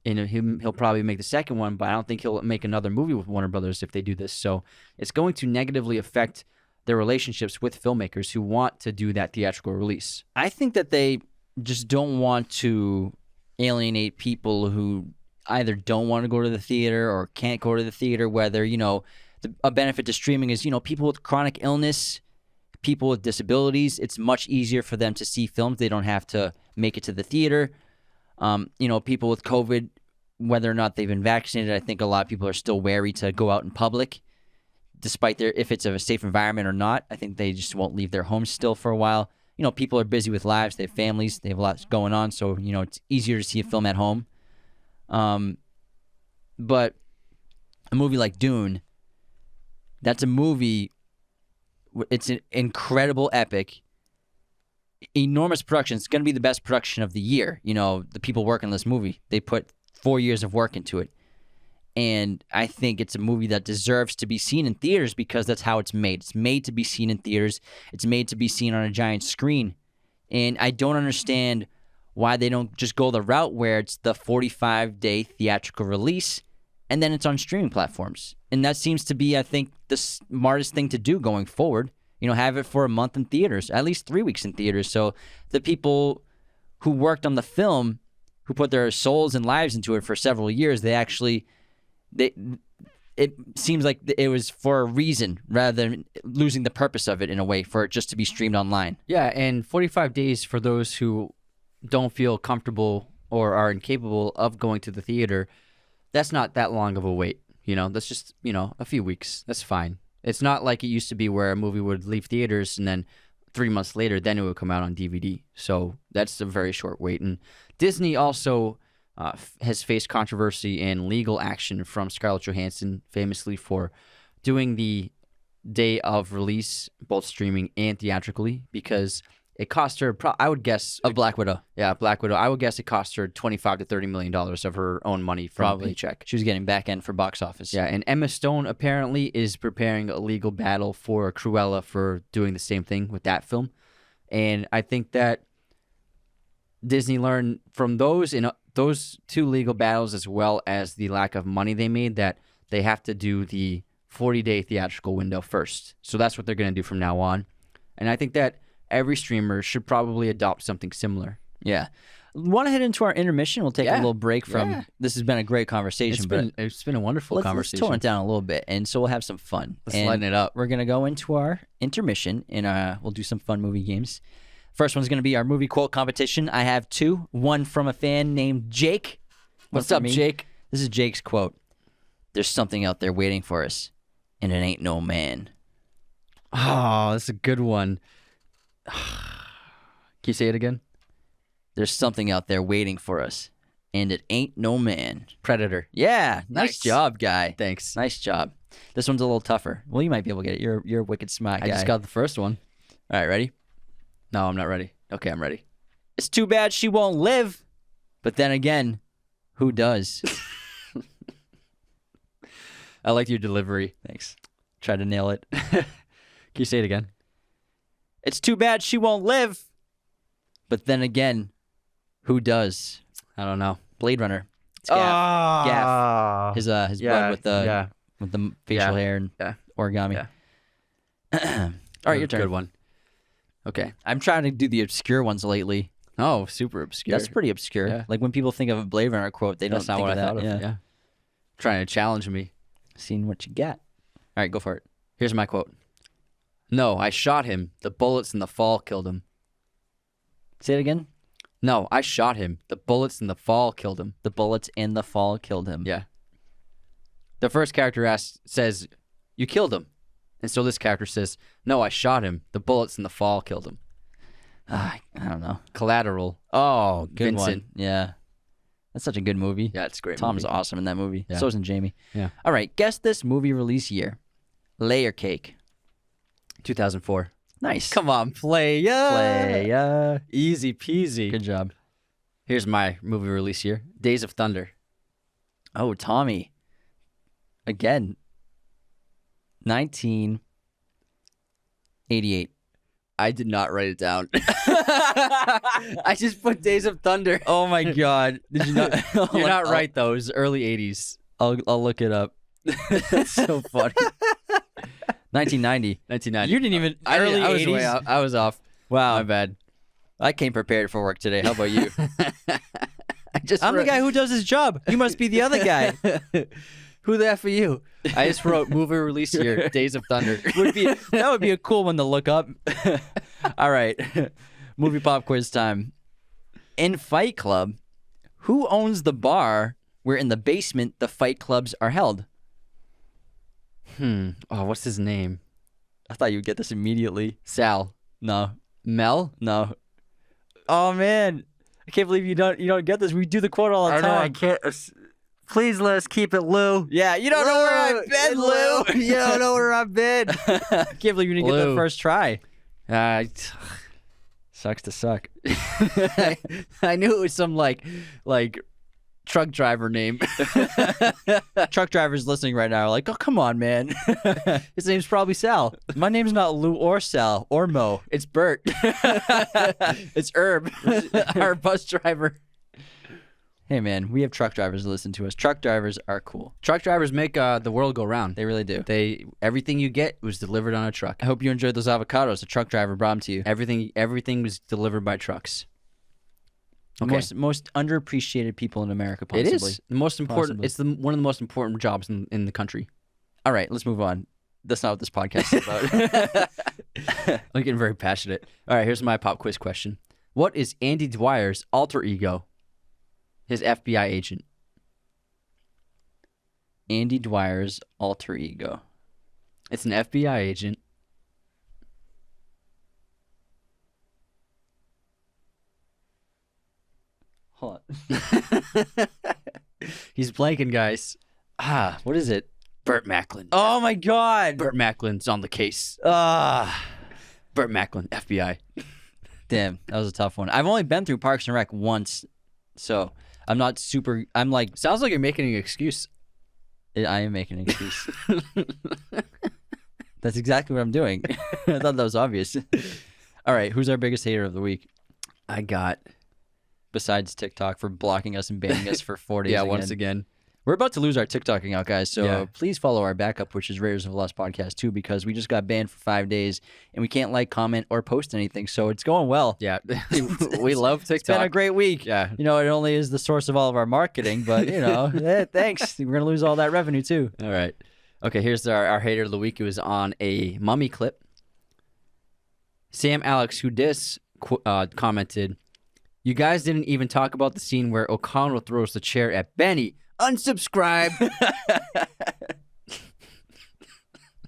he'll probably make the second one, but I don't think he'll make another movie with Warner Brothers if they do this. So it's going to negatively affect their relationships with filmmakers who want to do that theatrical release. I think that they just don't want to alienate people who either don't want to go to the theater or can't go to the theater, whether, a benefit to streaming is, people with chronic illness, people with disabilities, it's much easier for them to see films. They don't have to make it to the theater. People with COVID, whether or not they've been vaccinated, I think a lot of people are still wary to go out in public, despite if it's a safe environment or not. I think they just won't leave their homes still for a while. People are busy with lives. They have families. They have a lot going on. So, it's easier to see a film at home. But a movie like Dune, that's a movie, it's an incredible epic, enormous production. It's going to be the best production of the year. The people working on this movie, they put 4 years of work into it. And I think it's a movie that deserves to be seen in theaters because that's how it's made. It's made to be seen in theaters. It's made to be seen on a giant screen. And I don't understand why they don't just go the route where it's the 45-day theatrical release and then it's on streaming platforms. And that seems to be, I think, the smartest thing to do going forward. Have it for a month in theaters, at least 3 weeks in theaters. So the people who worked on the film, who put their souls and lives into it for several years, it seems like it was for a reason rather than losing the purpose of it in a way for it just to be streamed online. Yeah, and 45 days for those who don't feel comfortable or are incapable of going to the theater, that's not that long of a wait. That's just, a few weeks. That's fine. It's not like it used to be where a movie would leave theaters and then 3 months later, then it would come out on DVD. So that's a very short wait. And Disney also has faced controversy and legal action from Scarlett Johansson, famously for doing the day of release, both streaming and theatrically, because it cost her, I would guess... Of Black Widow. Yeah, Black Widow. I would guess it cost her $25 to $30 million of her own money from a paycheck. She was getting back end for box office. Yeah, and Emma Stone apparently is preparing a legal battle for Cruella for doing the same thing with that film. And I think that Disney learned from those two legal battles, as well as the lack of money they made, that they have to do the 40-day theatrical window first. So that's what they're going to do from now on. And I think that every streamer should probably adopt something similar. Yeah. Want to head into our intermission? We'll take a little break from... Yeah. This has been a great conversation. It's been a wonderful conversation. Let's tone it down a little bit, and so we'll have some fun. Let's lighten it up. We're going to go into our intermission, and we'll do some fun movie games. First one's going to be our movie quote competition. I have two. One from a fan named Jake. What's up, Jake? This is Jake's quote. There's something out there waiting for us, and it ain't no man. Oh, that's a good one. Can you say it again? There's something out there waiting for us, and it ain't no man. Predator. Yeah, nice job, guy. Thanks. Nice job. This one's a little tougher. Well, you might be able to get it. You're a wicked smart guy. I just got the first one. All right, ready? No, I'm not ready. Okay, I'm ready. It's too bad she won't live, but then again, who does? I like your delivery. Thanks. Try to nail it. Can you say it again? It's too bad she won't live, but then again, who does? I don't know. Blade Runner. It's Gaff. Gaff. His bud with the facial hair and origami. Yeah. All right, your turn. Good one. Okay. I'm trying to do the obscure ones lately. Oh, super obscure. That's pretty obscure. Yeah. Like when people think of a Blade Runner quote, they don't think of that. That's not what I thought of. Yeah. Trying to challenge me. Seeing what you got. All right, go for it. Here's my quote. No, I shot him. The bullets in the fall killed him. Say it again. No, I shot him. The bullets in the fall killed him. The bullets in the fall killed him. Yeah. The first character says, you killed him. And so this character says, no, I shot him. The bullets in the fall killed him. I don't know. Collateral. Oh, good Vincent. one. Yeah. That's such a good movie. Yeah, it's a great Tom's movie. awesome in that movie. Yeah. So isn't Jamie. Yeah. All right. Guess this movie release year. Layer Cake. 2004. Nice. Come on, play. Yeah. Play. Easy peasy. Good job. Here's my movie release year. Days of Thunder. Oh, Tommy. Again. 1988. I did not write it down. I just put Days of Thunder. Oh my God. Did you not? You're not right, though. It was early 80s. I'll look it up. That's so funny. 1990. 1990. You didn't even. I Early was 80s. way off. I was off. Wow. My bad. I came prepared for work today. How about you? I'm the wrote- guy who does his job. You must be the other guy. Who the F are you? I just wrote movie release year, Days of Thunder. That would be a cool one to look up. All right. Movie pop quiz time. In Fight Club, who owns the bar where in the basement the fight clubs are held? Oh, what's his name? I thought you would get this immediately. Sal. No. Mel? No. Oh man. I can't believe you don't get this. We do the quote all the time. I can't. Please let us keep it, Lou. Yeah, you don't know where I've been, Lou. You don't know where I've been. I can't believe you didn't get that Lou. first try. I Sucks to suck. knew it was some like truck driver name. Truck drivers listening right now are like, oh, come on, man. His name's probably Sal. My name's not Lou or Sal or Mo. It's Bert. It's Herb, our bus driver. Hey, man, we have truck drivers that listen to us. Truck drivers are cool. Truck drivers make the world go round. They really do. Everything you get was delivered on a truck. I hope you enjoyed those avocados. A truck driver brought them to you. Everything was delivered by trucks. Okay. Most underappreciated people in America, possibly. It is the most important. Possibly. It's one of the most important jobs in the country. All right, let's move on. That's not what this podcast is about. I'm getting very passionate. All right, here's my pop quiz question. What is Andy Dwyer's alter ego? His FBI agent. Andy Dwyer's alter ego. It's an FBI agent. Hold on. He's blanking, guys. What is it? Burt Macklin. Oh my God. Burt Macklin's on the case. Burt Macklin, FBI. Damn, that was a tough one. I've only been through Parks and Rec once, so I'm not super. I'm like, Sounds like you're making an excuse. I am making an excuse. That's exactly what I'm doing. I thought that was obvious. All right, who's our biggest hater of the week? I got. Besides TikTok for blocking us and banning us for 4 days. Yeah, once again. We're about to lose our TikTok account, guys. So Yeah. please follow our backup, which is Raiders of the Lost Podcast too, because we just got banned for 5 days and we can't like, comment, or post anything. So it's going well. Yeah, we love TikTok. It's been a great week. Yeah. You know, it only is the source of all of our marketing, but you know, thanks. We're gonna lose all that revenue too. All right. Okay, here's our hater of the week. It was on a Mummy clip. Sam Alex, who commented, "You guys didn't even talk about the scene where O'Connell throws the chair at Benny. Unsubscribe."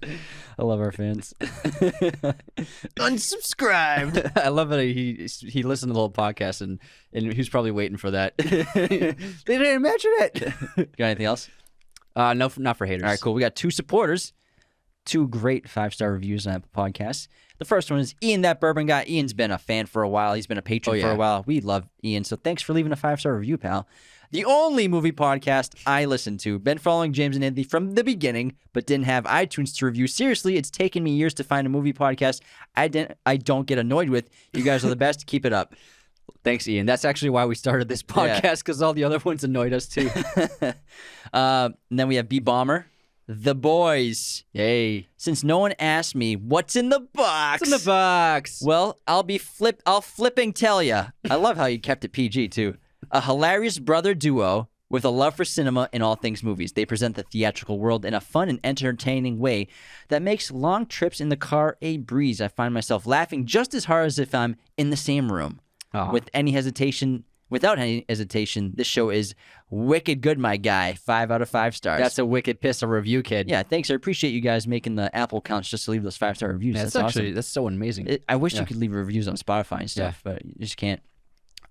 I love our fans. Unsubscribed. I love that he listened to the whole podcast and he was probably waiting for that. They didn't mention it. Got anything else? No, not for haters. All right, cool. We got 2 supporters, 2 great 5-star reviews on Apple Podcasts. The first one is Ian, that bourbon guy. Ian's been a fan for a while. He's been a patron for a while. We love Ian, so thanks for leaving a 5-star review, pal. The only movie podcast I listen to. Been following James and Anthony from the beginning, but didn't have iTunes to review. Seriously, it's taken me years to find a movie podcast I don't get annoyed with. You guys are the best. Keep it up. Thanks, Ian. That's actually why we started this podcast, because all the other ones annoyed us too. And then we have B-Bomber. The Boys. Yay. Since no one asked me what's in the box. What's in the box? Well, I'll flipping tell ya. I love how you kept it PG too. A hilarious brother duo, With a love for cinema and all things movies, they present the theatrical world in a fun and entertaining way that makes long trips in the car a breeze. I find myself laughing just as hard as if I'm in the same room. Without any hesitation, this show is wicked good, my guy. 5 out of 5 stars. That's a wicked pistol review, kid. Yeah, thanks. I appreciate you guys making the Apple counts just to leave those 5-star reviews. Yeah, that's awesome. That's so amazing. I wish you could leave reviews on Spotify and stuff, but you just can't.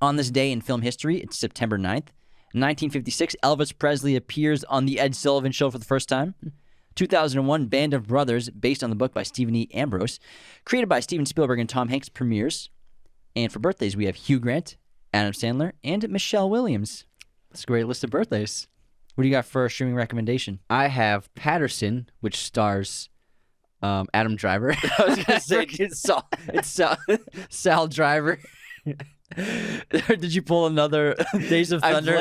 On this day in film history, it's September 9th. 1956, Elvis Presley appears on The Ed Sullivan Show for the first time. 2001, Band of Brothers, based on the book by Stephen E. Ambrose, created by Steven Spielberg and Tom Hanks, premieres. And for birthdays, we have Hugh Grant, Adam Sandler, and Michelle Williams. That's a great list of birthdays. What do you got for a streaming recommendation? I have Patterson, which stars Adam Driver. I was going to say it's Sal Driver. Did you pull another Days of Thunder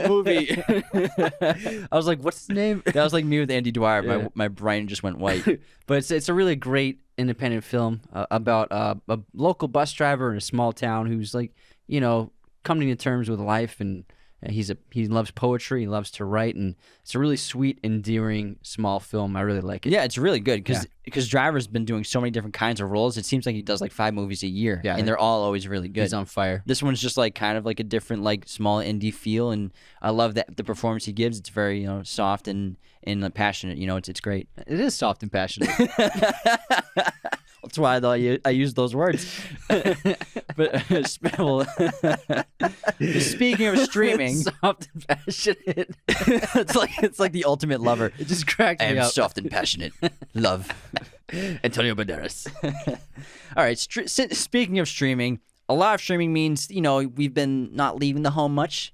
movie? I was like, what's the name? That was like me with Andy Dwyer. Yeah. My brain just went white. But it's a really great independent film about a local bus driver in a small town who's like, coming to terms with life, and he loves poetry, he loves to write, and it's a really sweet, endearing, small film. I really like it. Yeah, it's really good because Driver's been doing so many different kinds of roles. It seems like he does like 5 movies a year, and they're all always really good. He's on fire. This one's just like kind of like a different, like small indie feel, and I love that the performance he gives. It's very soft and passionate. It's great. It is soft and passionate. That's why I used those words. But speaking of streaming, soft and passionate. it's like the ultimate lover. It just cracked me up. I am soft and passionate. Love. Antonio Banderas. All right. Speaking of streaming, a lot of streaming means we've been not leaving the home much,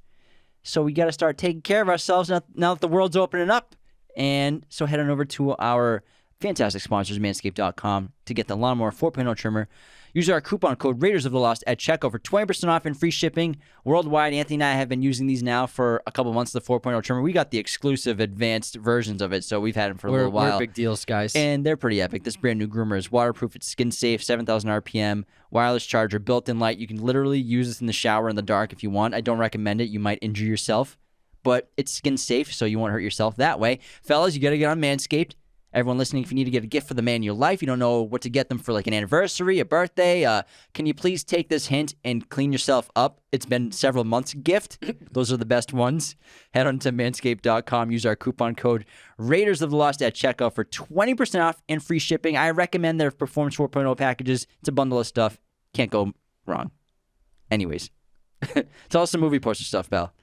so we got to start taking care of ourselves now that the world's opening up. And so head on over to our fantastic sponsors, Manscaped.com, to get the Lawnmower 4.0 trimmer. Use our coupon code Raiders of the Lost at checkout for 20% off and free shipping worldwide. Anthony and I have been using these now for a couple months, the 4.0 trimmer. We got the exclusive advanced versions of it, so we've had them for a little while. We're big deals, guys. And they're pretty epic. This brand new groomer is waterproof. It's skin safe, 7,000 RPM, wireless charger, built-in light. You can literally use this in the shower in the dark if you want. I don't recommend it. You might injure yourself, but it's skin safe, so you won't hurt yourself that way. Fellas, you got to get on Manscaped. Everyone listening, if you need to get a gift for the man in your life, you don't know what to get them for like an anniversary, a birthday, can you please take this hint and clean yourself up? It's been several months gift. Those are the best ones. Head on to manscaped.com. Use our coupon code Raiders of the Lost at checkout for 20% off and free shipping. I recommend their Performance 4.0 packages. It's a bundle of stuff. Can't go wrong. Anyways, tell us some movie poster stuff, Bal.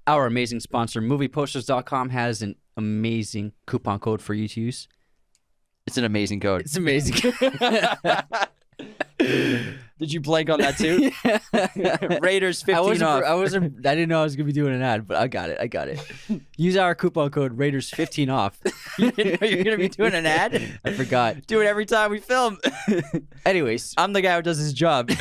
Our amazing sponsor, MoviePosters.com, has an amazing coupon code for you to use. It's an amazing code. It's amazing. Did you blank on that too? Yeah. Raiders 15 off. I didn't know I was gonna be doing an ad, but I got it. Use our coupon code Raiders 15 off. You didn't know you're gonna be doing an ad? I forgot. Do it every time we film. Anyways, I'm the guy who does his job.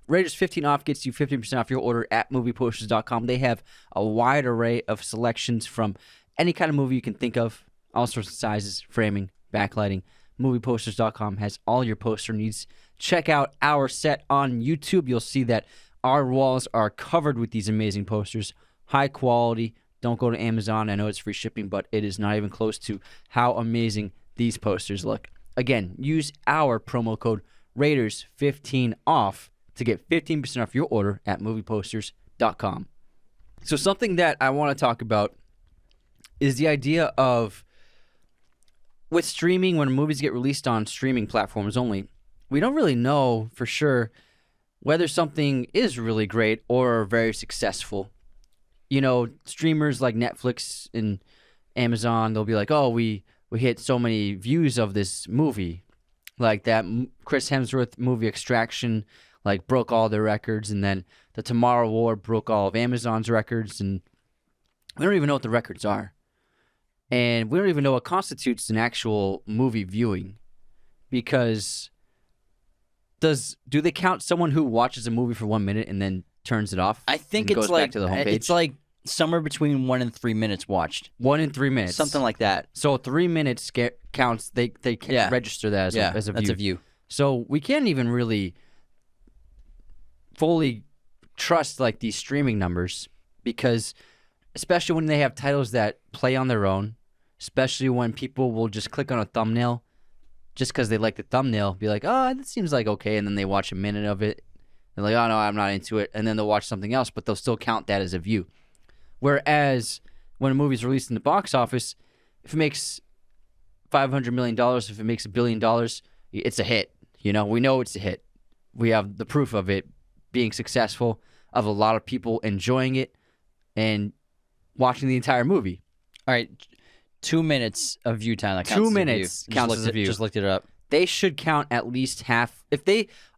Raiders 15 off gets you 15% off your order at movieposters.com. They have a wide array of selections from any kind of movie you can think of, all sorts of sizes, framing, backlighting. Movieposters.com has all your poster needs. Check out our set on YouTube. You'll see that our walls are covered with these amazing posters. High quality. Don't go to Amazon. I know it's free shipping, but it is not even close to how amazing these posters look. Again, use our promo code Raiders15 off to get 15% off your order at movieposters.com. So something that I want to talk about is the idea of, with streaming, when movies get released on streaming platforms only, we don't really know for sure whether something is really great or very successful. Streamers like Netflix and Amazon, they'll be like, oh, we hit so many views of this movie. Like that Chris Hemsworth movie Extraction, like broke all their records, and then the Tomorrow War broke all of Amazon's records, and we don't even know what the records are. And we don't even know what constitutes an actual movie viewing, because do they count someone who watches a movie for 1 minute and then turns it off? I think and goes back to the homepage? It's like somewhere between 1 and 3 minutes watched. 1 and 3 minutes, something like that. So 3 minutes counts. They can register that as a view. That's a view. So we can't even really fully trust like these streaming numbers, because especially when they have titles that play on their own, especially when people will just click on a thumbnail just because they like the thumbnail, be like, oh, that seems like okay, and then they watch a minute of it. They're like, oh, no, I'm not into it. And then they'll watch something else, but they'll still count that as a view. Whereas when a movie's released in the box office, if it makes $500 million, if it makes $1 billion, it's a hit. We know it's a hit. We have the proof of it being successful, of a lot of people enjoying it and watching the entire movie. All right, 2 minutes of view time. That counts 2 as minutes a view. counts as a view. Just looked it up. They should count at least half.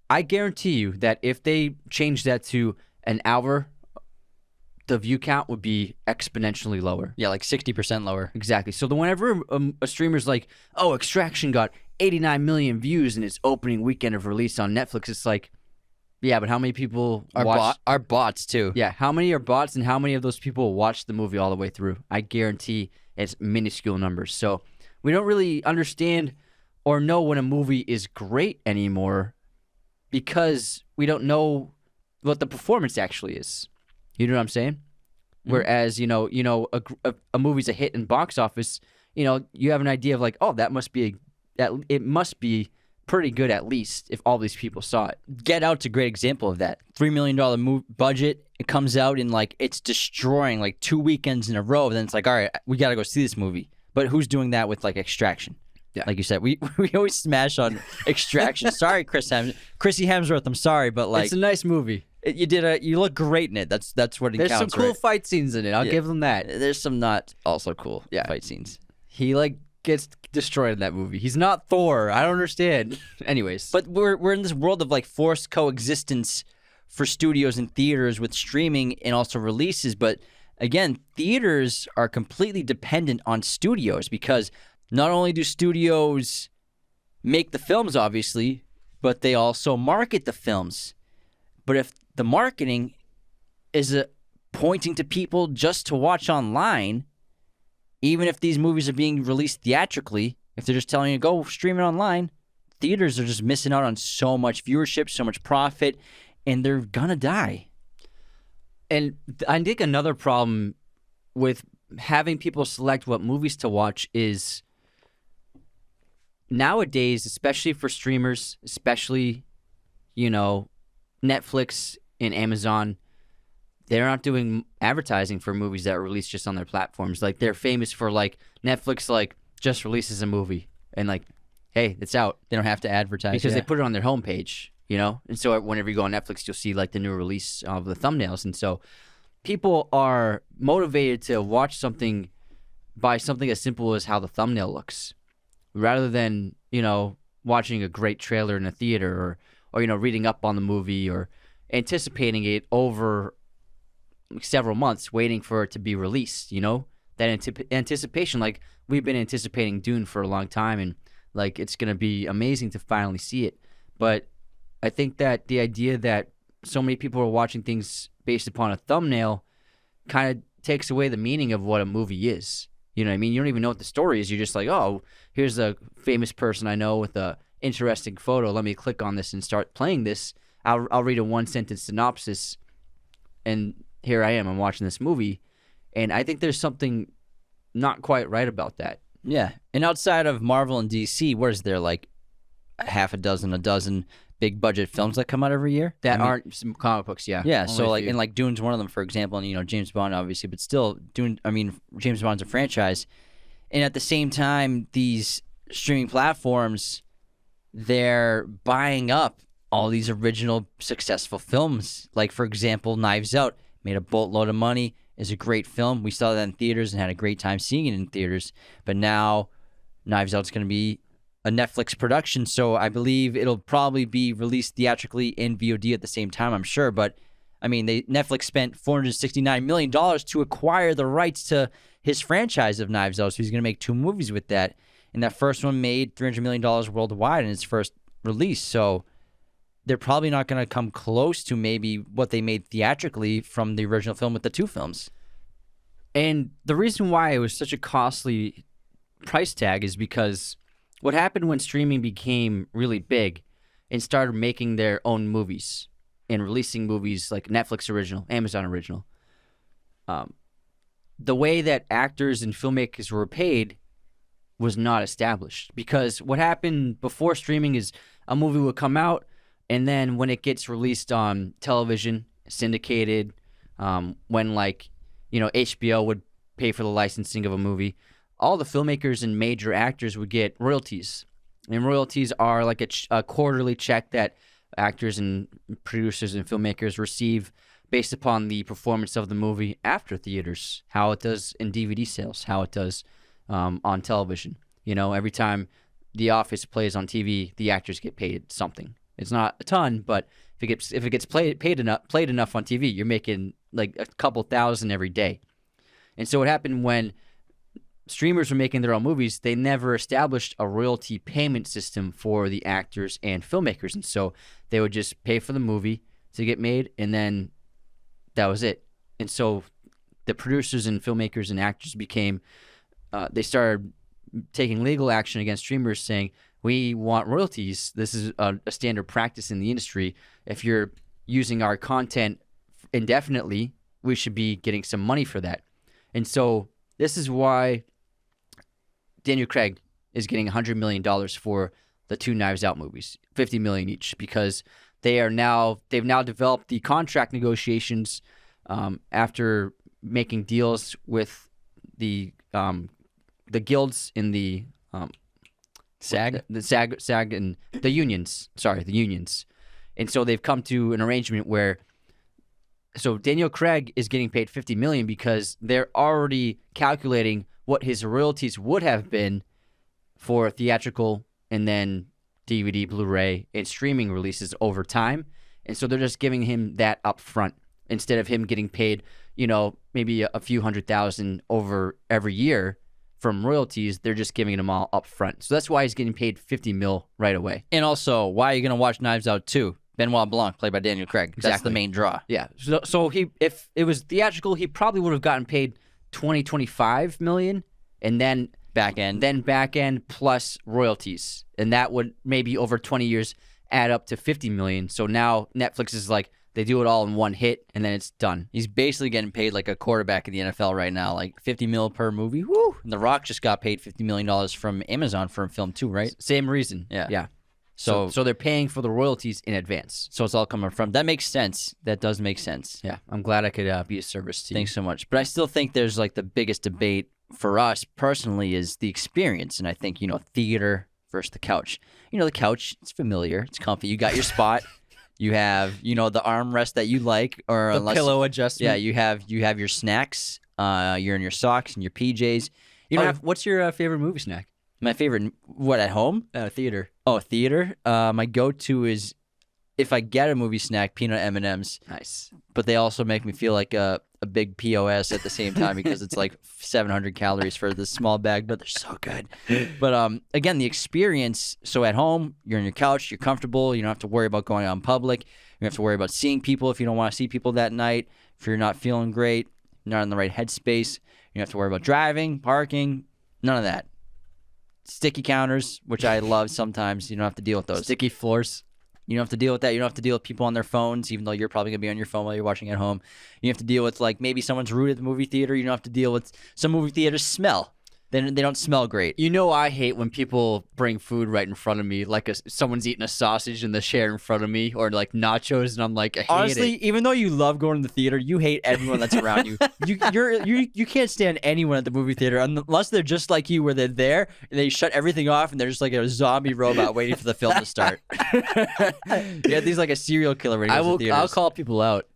I guarantee you that if they change that to an hour, the view count would be exponentially lower. Yeah, like 60% lower. Exactly. So whenever a streamer's like, oh, Extraction got 89 million views in its opening weekend of release on Netflix, it's like, yeah, but how many people watch? Our bots, too. Yeah, how many are bots and how many of those people watch the movie all the way through? I guarantee it's minuscule numbers. So we don't really understand or know when a movie is great anymore because we don't know what the performance actually is. You know what I'm saying? Mm-hmm. Whereas, a movie's a hit in box office, you have an idea of like, oh, it must be pretty good at least if all these people saw it. Get Out's a great example of that. $3 million budget. It comes out and it's destroying 2 weekends in a row. Then it's like, all right, we got to go see this movie. But who's doing that with Extraction? Yeah. Like you said, we always smash on Extraction. Sorry, Chrissy Hemsworth. I'm sorry, but it's a nice movie. You look great in it. That's what it There's counts. There's some cool fight scenes in it. I'll give them that. There's some not also cool fight scenes. He gets destroyed in that movie. He's not Thor. I don't understand. Anyways, but we're in this world of forced coexistence for studios and theaters with streaming and also releases. But again, theaters are completely dependent on studios because not only do studios make the films, obviously, but they also market the films. But if the marketing is pointing to people just to watch online, even if these movies are being released theatrically, if they're just telling you go stream it online, theaters are just missing out on so much viewership, so much profit, and they're gonna die. And I think another problem with having people select what movies to watch is nowadays, especially for streamers, especially, Netflix and Amazon, they're not doing advertising for movies that are released just on their platforms. They're famous for Netflix just releases a movie and hey, it's out. They don't have to advertise because they put it on their homepage, And so whenever you go on Netflix, you'll see the new release of the thumbnails. And so people are motivated to watch something by something as simple as how the thumbnail looks, rather than watching a great trailer in a theater or reading up on the movie or anticipating it over several months, waiting for it to be released. That anticipation, we've been anticipating Dune for a long time, and it's gonna be amazing to finally see it. But I think that the idea that so many people are watching things based upon a thumbnail kind of takes away the meaning of what a movie is. You know what I mean? You don't even know what the story is. You're just like, oh, here's a famous person I know with a interesting photo. Let me click on this and start playing this. I'll read a one-sentence synopsis, and here I am. I'm watching this movie, and I think there's something not quite right about that. Yeah, and outside of Marvel and DC, what is there, a dozen big budget films that come out every year that aren't some comic books? Yeah, yeah. So and Dune's one of them, for example, and James Bond, obviously, but still, James Bond's a franchise, and at the same time, these streaming platforms, they're buying up all these original successful films. For example, Knives Out made a boatload of money, is a great film. We saw that in theaters and had a great time seeing it in theaters. But now Knives Out's going to be a Netflix production, so I believe it'll probably be released theatrically in VOD at the same time, I'm sure. But, Netflix spent $469 million to acquire the rights to his franchise of Knives Out, so he's going to make 2 movies with that. And that first one made $300 million worldwide in its first release, so they're probably not going to come close to maybe what they made theatrically from the original film with the 2 films. And the reason why it was such a costly price tag is because what happened when streaming became really big and started making their own movies and releasing movies like Netflix original, Amazon original, the way that actors and filmmakers were paid was not established. Because what happened before streaming is a movie would come out, and then when it gets released on television, syndicated, when like, HBO would pay for the licensing of a movie, all the filmmakers and major actors would get royalties. And royalties are like a quarterly check that actors and producers and filmmakers receive based upon the performance of the movie after theaters, how it does in DVD sales, how it does on television. Every time The Office plays on TV, the actors get paid something. It's not a ton, but if it gets played enough on TV, you're making like a couple thousand every day. And so what happened when streamers were making their own movies, they never established a royalty payment system for the actors and filmmakers. And so they would just pay for the movie to get made, and then that was it. And so the producers and filmmakers and actors they started taking legal action against streamers saying, we want royalties. This is a standard practice in the industry. If you're using our content indefinitely, we should be getting some money for that. And so this is why Daniel Craig is getting $100 million for the two Knives Out movies, $50 million each, because they've now developed the contract negotiations after making deals with the guilds in the SAG and the unions. Sorry, the unions. And so they've come to an arrangement where Daniel Craig is getting paid $50 million because they're already calculating what his royalties would have been for theatrical and then DVD, Blu-ray, and streaming releases over time. And so they're just giving him that up front instead of him getting paid, maybe a few $100,000 over every year from royalties. They're just giving him all up front. So that's why he's getting paid $50 million right away. And also, why are you going to watch Knives Out 2? Benoit Blanc, played by Daniel Craig. Exactly. That's the main draw. Yeah. So if it was theatrical, he probably would have gotten paid $25 million, and then back end plus royalties, and that would maybe over 20 years add up to $50 million. So now Netflix is like, they do it all in one hit, and then it's done. He's basically getting paid like a quarterback in the NFL right now, like $50 million per movie. Woo! And The Rock just got paid $50 million from Amazon for a film too, right? Same reason. Yeah. So they're paying for the royalties in advance. So it's all coming from. That makes sense. That does make sense. Yeah, I'm glad I could be of service to you. Thanks so much. But I still think there's like the biggest debate for us personally is the experience. And I think, theater versus the couch. The couch, it's familiar. It's comfy. You got your spot. You have, the armrest that you like. Or the pillow adjustment. Yeah, you have your snacks. You're in your socks and your PJs. What's your favorite movie snack? My favorite, what, at home? Theater. Oh, theater. My go-to is, if I get a movie snack, peanut M&Ms. Nice. But they also make me feel like a big POS at the same time because it's like 700 calories for this small bag, but they're so good. But again, the experience, so at home, you're on your couch, you're comfortable, you don't have to worry about going out in public, you don't have to worry about seeing people if you don't want to see people that night, if you're not feeling great, not in the right headspace, you don't have to worry about driving, parking, none of that. Sticky counters, which I love sometimes. You don't have to deal with those. Sticky floors. You don't have to deal with that. You don't have to deal with people on their phones, even though you're probably going to be on your phone while you're watching at home. You have to deal with, like, maybe someone's rude at the movie theater. You don't have to deal with some movie theaters smell. They don't smell great. I hate when people bring food right in front of me, like someone's eating a sausage in the chair in front of me, or like nachos, and I'm like, I hate Honestly, it. Even though you love going to the theater, you hate everyone that's around you. You can't stand anyone at the movie theater unless they're just like you, where they're there and they shut everything off and they're just like a zombie robot waiting for the film to start. Yeah, these like a serial killer waiting for the theaters. I'll call people out.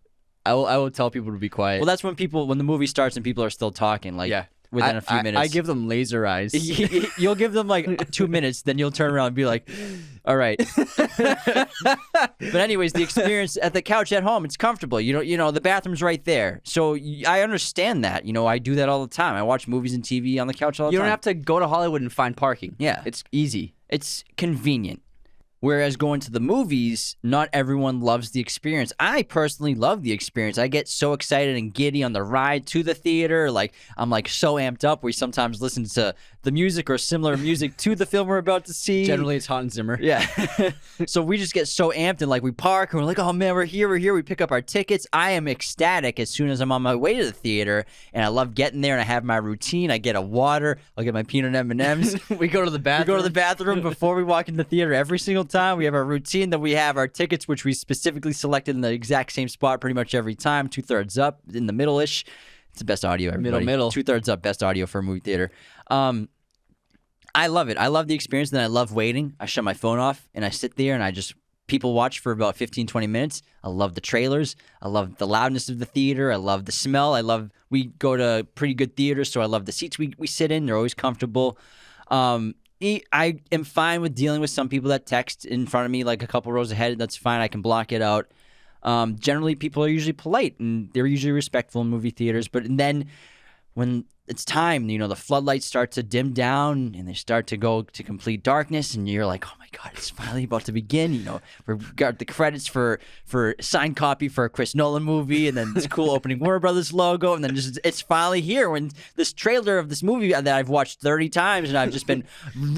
I will tell people to be quiet. Well, that's when the movie starts and people are still talking. Like, yeah. Within a few minutes. I give them laser eyes. You'll give them like 2 minutes, then you'll turn around and be like, all right. But anyways, the experience at the couch at home, it's comfortable. The bathroom's right there. So I understand that. I do that all the time. I watch movies and TV on the couch all the time. You don't have to go to Hollywood and find parking. Yeah. It's easy. It's convenient. Whereas going to the movies, not everyone loves the experience. I personally love the experience. I get so excited and giddy on the ride to the theater. Like, I'm like so amped up. We sometimes listen to the music or similar music to the film we're about to see. Generally, it's Hans Zimmer. Yeah. So we just get so amped and like we park and we're like, oh man, we're here. We pick up our tickets. I am ecstatic as soon as I'm on my way to the theater, and I love getting there and I have my routine. I get a water. I'll get my peanut M&Ms. We go to the bathroom. We go to the bathroom before we walk into the theater every single time. We have our routine. Then we have our tickets, which we specifically selected in the exact same spot pretty much every time, 2/3 up in the middle-ish. It's the best audio, everybody. Middle. 2/3 up, best audio for a movie theater. I love it. I love the experience, and I love waiting. I shut my phone off, and I sit there, and I just people watch for about 15, 20 minutes. I love the trailers. I love the loudness of the theater. I love the smell. We go to pretty good theaters, so I love the seats we sit in. They're always comfortable. I am fine with dealing with some people that text in front of me like a couple rows ahead. That's fine. I can block it out. Generally, people are usually polite, and they're usually respectful in movie theaters. But then when it's time, the floodlights start to dim down and they start to go to complete darkness, and you're like, oh my God, it's finally about to begin. We've got the credits for signed copy for a Chris Nolan movie, and then this cool opening Warner Brothers logo, and then it's finally here when this trailer of this movie that I've watched 30 times, and I've just been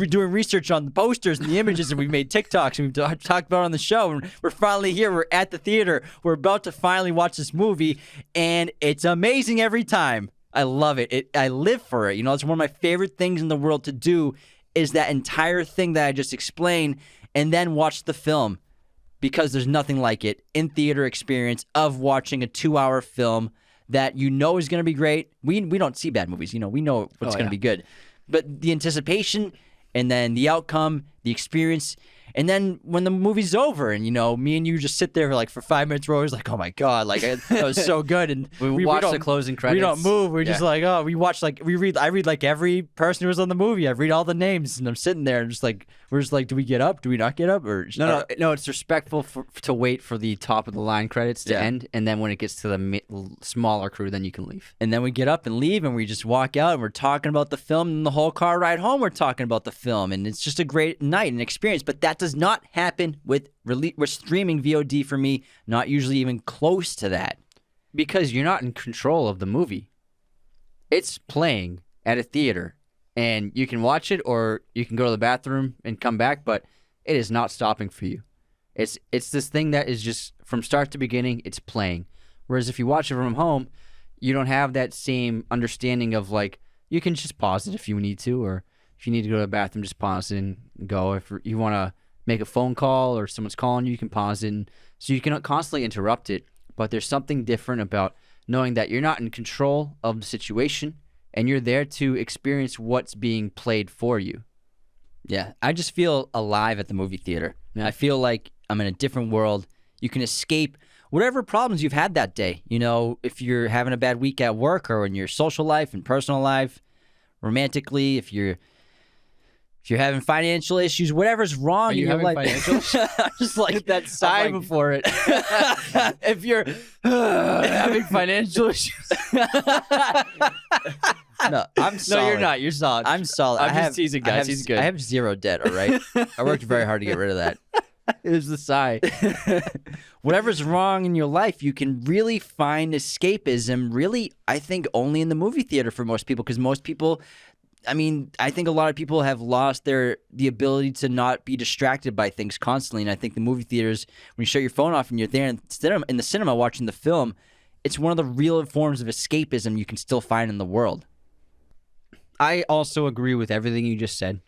doing research on the posters and the images, and we've made TikToks, and we've talked about it on the show, and we're finally here. We're at the theater. We're about to finally watch this movie, and it's amazing every time. I love it. I live for it. It's one of my favorite things in the world to do is that entire thing that I just explained and then watch the film, because there's nothing like it in theater experience of watching a 2-hour film that is going to be great. We don't see bad movies. We know what's going to be good. But the anticipation and then the outcome, the experience, and then when the movie's over and, me and you just sit there for 5 minutes, we're always like, oh my God, that was so good. And we watch the closing credits. We don't move. We're just like, oh, we watch, I read every person who was on the movie. I read all the names, and I'm sitting there and we're just like, do we get up? Do we not get up? Or No, it's respectful to wait for the top of the line credits to end. And then when it gets to the smaller crew, then you can leave. And then we get up and leave, and we just walk out, and we're talking about the film, and the whole car ride home, we're talking about the film. And it's just a great night and experience. But that does not happen with streaming VOD for me, not usually even close to that. Because you're not in control of the movie. It's playing at a theater, and you can watch it or you can go to the bathroom and come back, but it is not stopping for you. It's this thing that is just from start to beginning, it's playing. Whereas if you watch it from home, you don't have that same understanding of you can just pause it if you need to, or if you need to go to the bathroom, just pause it and go. If you want to make a phone call or someone's calling you can pause it. And so you can constantly interrupt it. But there's something different about knowing that you're not in control of the situation and you're there to experience what's being played for you. Yeah, I just feel alive at the movie theater. Yeah. I feel like I'm in a different world. You can escape whatever problems you've had that day. If you're having a bad week at work or in your social life and personal life, romantically, if you're having financial issues, whatever's wrong in your life. Financial issues? I'm just like that sigh before it. If you're having financial issues. No, I'm solid. No, you're not. You're solid. I'm solid. I'm just teasing, guys. He's good. I have zero debt, all right? I worked very hard to get rid of that. It was the sigh. Whatever's wrong in your life, you can really find escapism, really, I think, only in the movie theater for most people, because most people... I think a lot of people have lost the ability to not be distracted by things constantly. And I think the movie theaters, when you shut your phone off and you're there in the cinema watching the film, it's one of the real forms of escapism you can still find in the world. I also agree with everything you just said.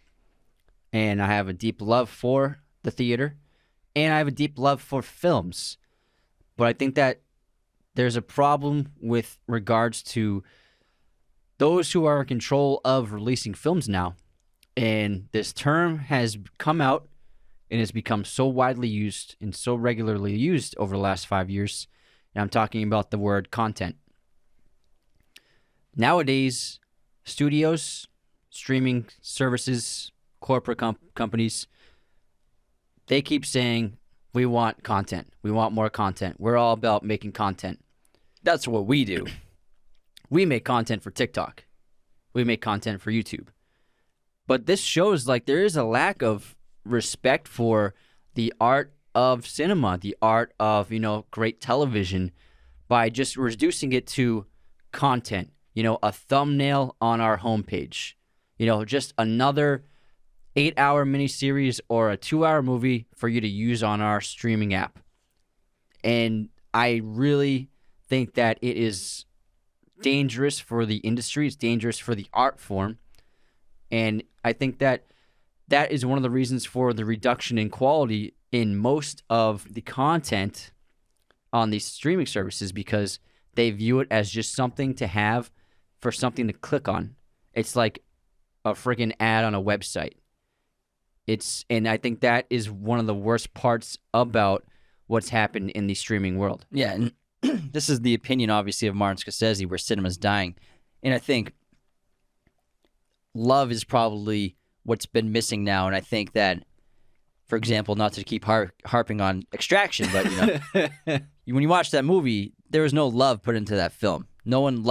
And I have a deep love for the theater. And I have a deep love for films. But I think that there's a problem with regards to those who are in control of releasing films now. And this term has come out and has become so widely used and so regularly used over the last 5 years. And I'm talking about the word content. Nowadays, studios, streaming services, corporate companies, they keep saying, we want content. We want more content. We're all about making content. That's what we do. We make content for TikTok. We make content for YouTube. But this shows there is a lack of respect for the art of cinema, the art of, great television, by just reducing it to content, a thumbnail on our homepage, Just another 8-hour miniseries or a 2-hour movie for you to use on our streaming app. And I really think that it is dangerous for the industry. It's dangerous for the art form. And I think that is one of the reasons for the reduction in quality in most of the content on these streaming services, because they view it as just something to have for something to click on. It's like a friggin' ad on a website. And I think that is one of the worst parts about what's happened in the streaming world. Yeah, and this is the opinion, obviously, of Martin Scorsese, where cinema's dying. And I think love is probably what's been missing now. And I think that, for example, not to keep harping on Extraction, but when you watch that movie, there was no love put into that film. No one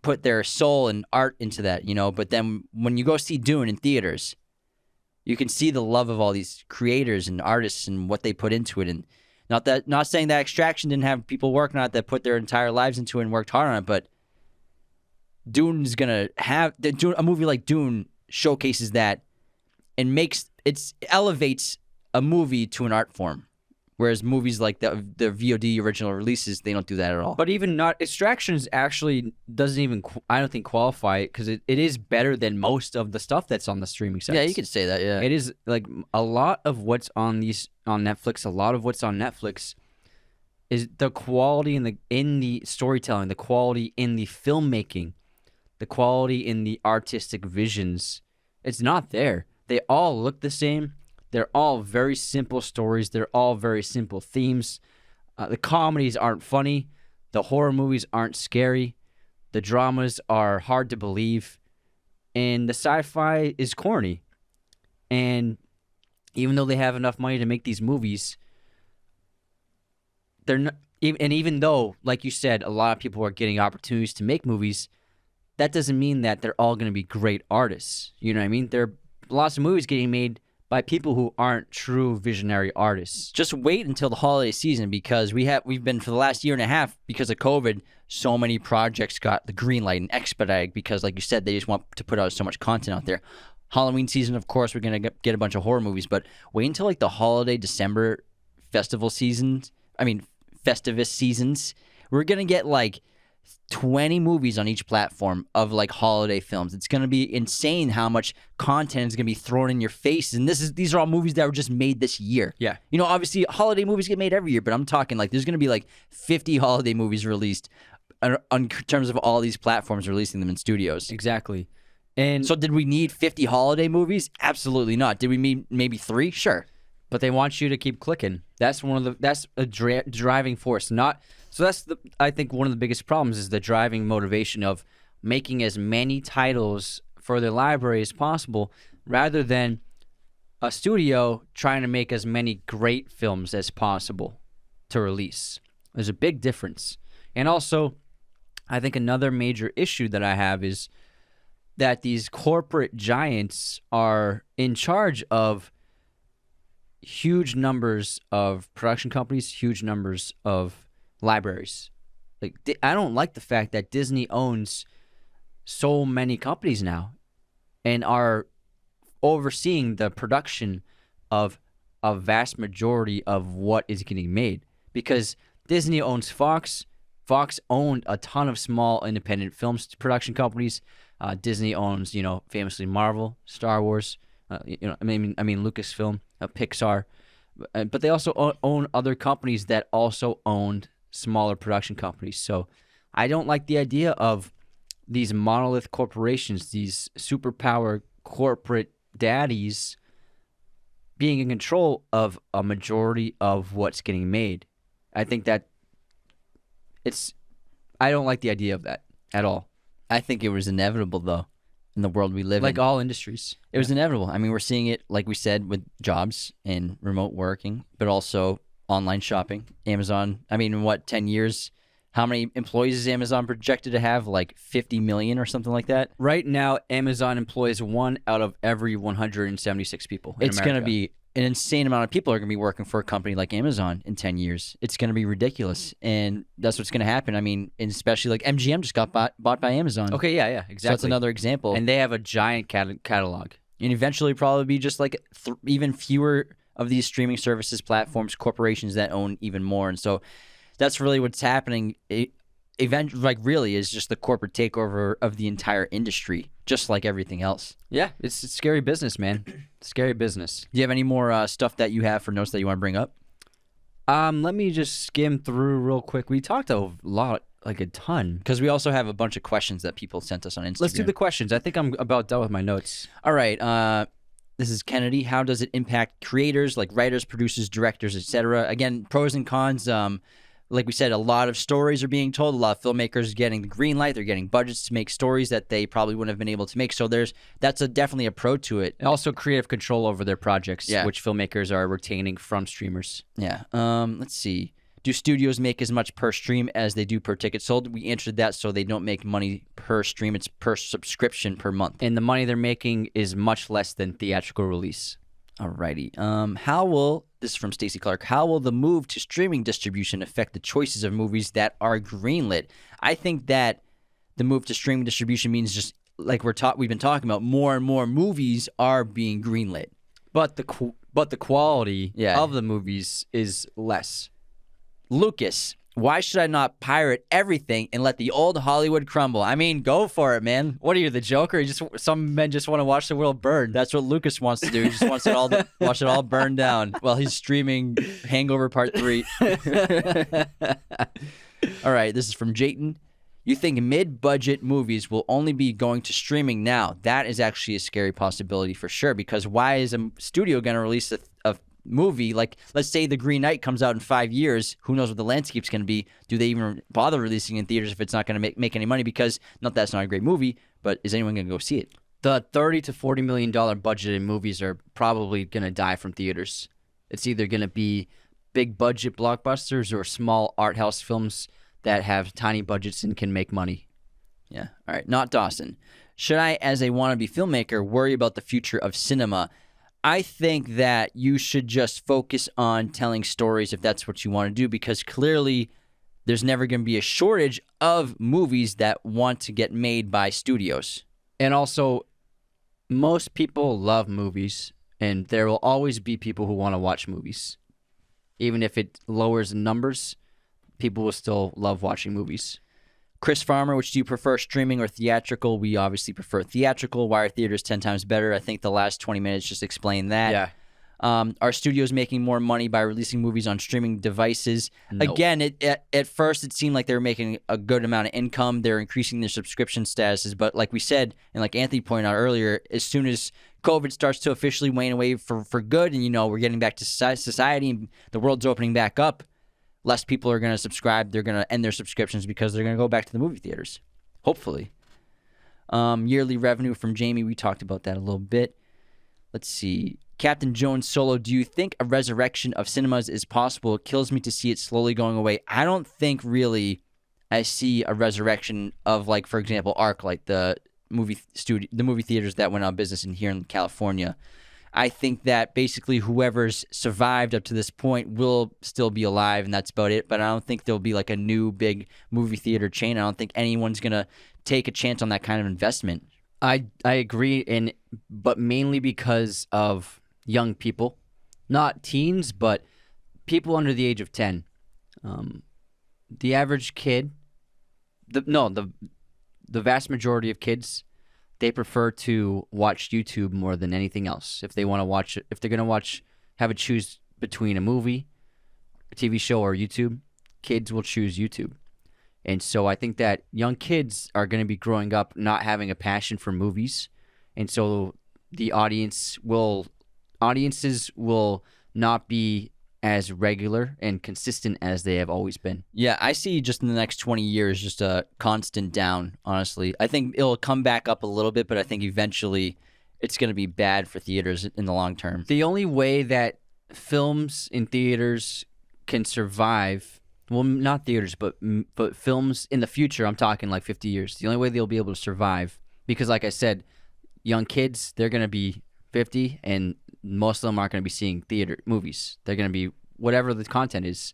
put their soul and art into that, But then when you go see Dune in theaters, you can see the love of all these creators and artists and what they put into it. And not saying that Extraction didn't have people working on it that put their entire lives into it and worked hard on it, but Dune's gonna have a movie like Dune showcases that and elevates a movie to an art form. Whereas movies like the VOD original releases, they don't do that at all. But even not Extractions actually doesn't even, I don't think, qualify it, because it is better than most of the stuff that's on the streaming sites. Yeah, you could say that. Yeah, it is like a lot of what's on Netflix. A lot of what's on Netflix is the quality in the storytelling, the quality in the filmmaking, the quality in the artistic visions. It's not there. They all look the same. They're all very simple stories. They're all very simple themes. The comedies aren't funny. The horror movies aren't scary. The dramas are hard to believe. And the sci-fi is corny. And even though they have enough money to make these movies, they're not. And even though, like you said, a lot of people are getting opportunities to make movies, that doesn't mean that they're all going to be great artists. You know what I mean? There are lots of movies getting made by people who aren't true visionary artists. Just wait until the holiday season, because we've been, for the last year and a half, because of COVID, so many projects got the Greenlit and expedited, because, like you said, they just want to put out so much content out there. Halloween season, of course, we're going to get a bunch of horror movies, but wait until like the holiday December festivus seasons. We're going to get like 20 movies on each platform of like holiday films. It's going to be insane how much content is going to be thrown in your face. And these are all movies that were just made this year. Yeah. Obviously holiday movies get made every year, but I'm talking like there's going to be like 50 holiday movies released in terms of all these platforms releasing them in studios. Exactly. And so did we need 50 holiday movies? Absolutely not. Did we need maybe 3? Sure. But they want you to keep clicking. That's a driving force. I think one of the biggest problems is the driving motivation of making as many titles for their library as possible, rather than a studio trying to make as many great films as possible to release. There's a big difference. And also, I think another major issue that I have is that these corporate giants are in charge of huge numbers of production companies, huge numbers of libraries. Like, I don't like the fact that Disney owns so many companies now and are overseeing the production of a vast majority of what is getting made. Because Disney owns Fox. Fox owned a ton of small independent film production companies. Disney owns, famously Marvel, Star Wars, Lucasfilm, Pixar. But they also own other companies that also owned smaller production companies. So I don't like the idea of these monolith corporations, these superpower corporate daddies, being in control of a majority of what's getting made. I think that I don't like the idea of that at all. I think it was inevitable, though, in the world we live in. Like all industries. It was inevitable. I mean, we're seeing it, like we said, with jobs and remote working, but also online shopping. Amazon, 10 years? How many employees is Amazon projected to have? Like 50 million or something like that? Right now, Amazon employs 1 out of every 176 people in It's going to be an insane amount of people are going to be working for a company like Amazon in 10 years. It's going to be ridiculous. And that's what's going to happen. I mean, and especially like MGM just got bought by Amazon. Okay, yeah, exactly. So that's another example. And they have a giant catalog. And eventually probably be just like even fewer of these streaming services, platforms, corporations that own even more. And so that's really what's happening. Really is just the corporate takeover of the entire industry, just like everything else. Yeah, it's scary business, man. Scary business. Do you have any more stuff that you have for notes that you want to bring up? Let me just skim through real quick. We talked a lot, like a ton. Because we also have a bunch of questions that people sent us on Instagram. Let's do the questions. I think I'm about done with my notes. All right. This is Kennedy. How does it impact creators like writers, producers, directors, etc.? Again, pros and cons. Like we said, a lot of stories are being told. A lot of filmmakers getting the green light. They're getting budgets to make stories that they probably wouldn't have been able to make. So that's definitely a pro to it. And also creative control over their projects, Yeah. which filmmakers are retaining from streamers. Yeah. Let's see. Do studios make as much per stream as they do per ticket sold? We answered that, so they don't make money per stream. It's per subscription per month. And the money they're making is much less than theatrical release. Alrighty. This is from Stacey Clark. How will the move to streaming distribution affect the choices of movies that are greenlit? I think that the move to streaming distribution means just like we've been talking about, more and more movies are being greenlit. But the quality Yeah. of the movies is less. Lucas, why should I not pirate everything and let the old Hollywood crumble? I mean, go for it, man. What are you, the Joker? Some men just want to watch the world burn. That's what Lucas wants to do. He just wants it all to watch it all burn down while he's streaming Hangover Part 3. All right, this is from Jayton. You think mid-budget movies will only be going to streaming now? That is actually a scary possibility for sure, because why is a studio going to release a movie? Like, let's say The Green Knight comes out in 5 years. Who knows what the landscape's going to be? Do they even bother releasing in theaters if it's not going to make any money? Because, not that's not a great movie, but is anyone going to go see it? The $30 to $40 million budget in movies are probably going to die from theaters. It's either going to be big budget blockbusters or small art house films that have tiny budgets and can make money. Yeah. All right. Not Dawson. Should I, as a wannabe filmmaker, worry about the future of cinema? I think that you should just focus on telling stories if that's what you want to do, because clearly there's never going to be a shortage of movies that want to get made by studios. And also, most people love movies, and there will always be people who want to watch movies. Even if it lowers numbers, people will still love watching movies. Chris Farmer, which do you prefer, streaming or theatrical? We obviously prefer theatrical. Why are theaters 10 times better? I think the last 20 minutes just explained that. Yeah. Are studios making more money by releasing movies on streaming devices? No. Again, at first it seemed like they were making a good amount of income. They're increasing their subscription statuses. But like we said, and like Anthony pointed out earlier, as soon as COVID starts to officially wane away for good, and, you know, we're getting back to society and the world's opening back up, less people are going to subscribe. They're going to end their subscriptions because they're going to go back to the movie theaters, hopefully. Yearly revenue from Jamie, we talked about that a little bit. Let's see. Captain Jones Solo, do you think a resurrection of cinemas is possible? It kills me to see it slowly going away. I don't think really I see a resurrection of, like, for example, ArcLight, the movie theaters that went out of business here in California. I think that basically whoever's survived up to this point will still be alive, and that's about it. But I don't think there'll be like a new big movie theater chain. I don't think anyone's going to take a chance on that kind of investment. I agree, but mainly because of young people, not teens, but people under the age of 10. The average kid, the vast majority of kids, they prefer to watch YouTube more than anything else. If they want to watch, if they're gonna have a choose between a movie, a TV show, or YouTube, kids will choose YouTube. And so I think that young kids are going to be growing up not having a passion for movies, and so the audiences will not be as regular and consistent as they have always been. Yeah, I see just in the next 20 years just a constant down, honestly. I think it'll come back up a little bit, but I think eventually it's going to be bad for theaters in the long term. The only way that films in theaters can survive, well, not theaters, but films in the future, I'm talking like 50 years, the only way they'll be able to survive, because like I said, young kids, they're going to be 50, and most of them aren't going to be seeing theater movies. They're going to be whatever the content is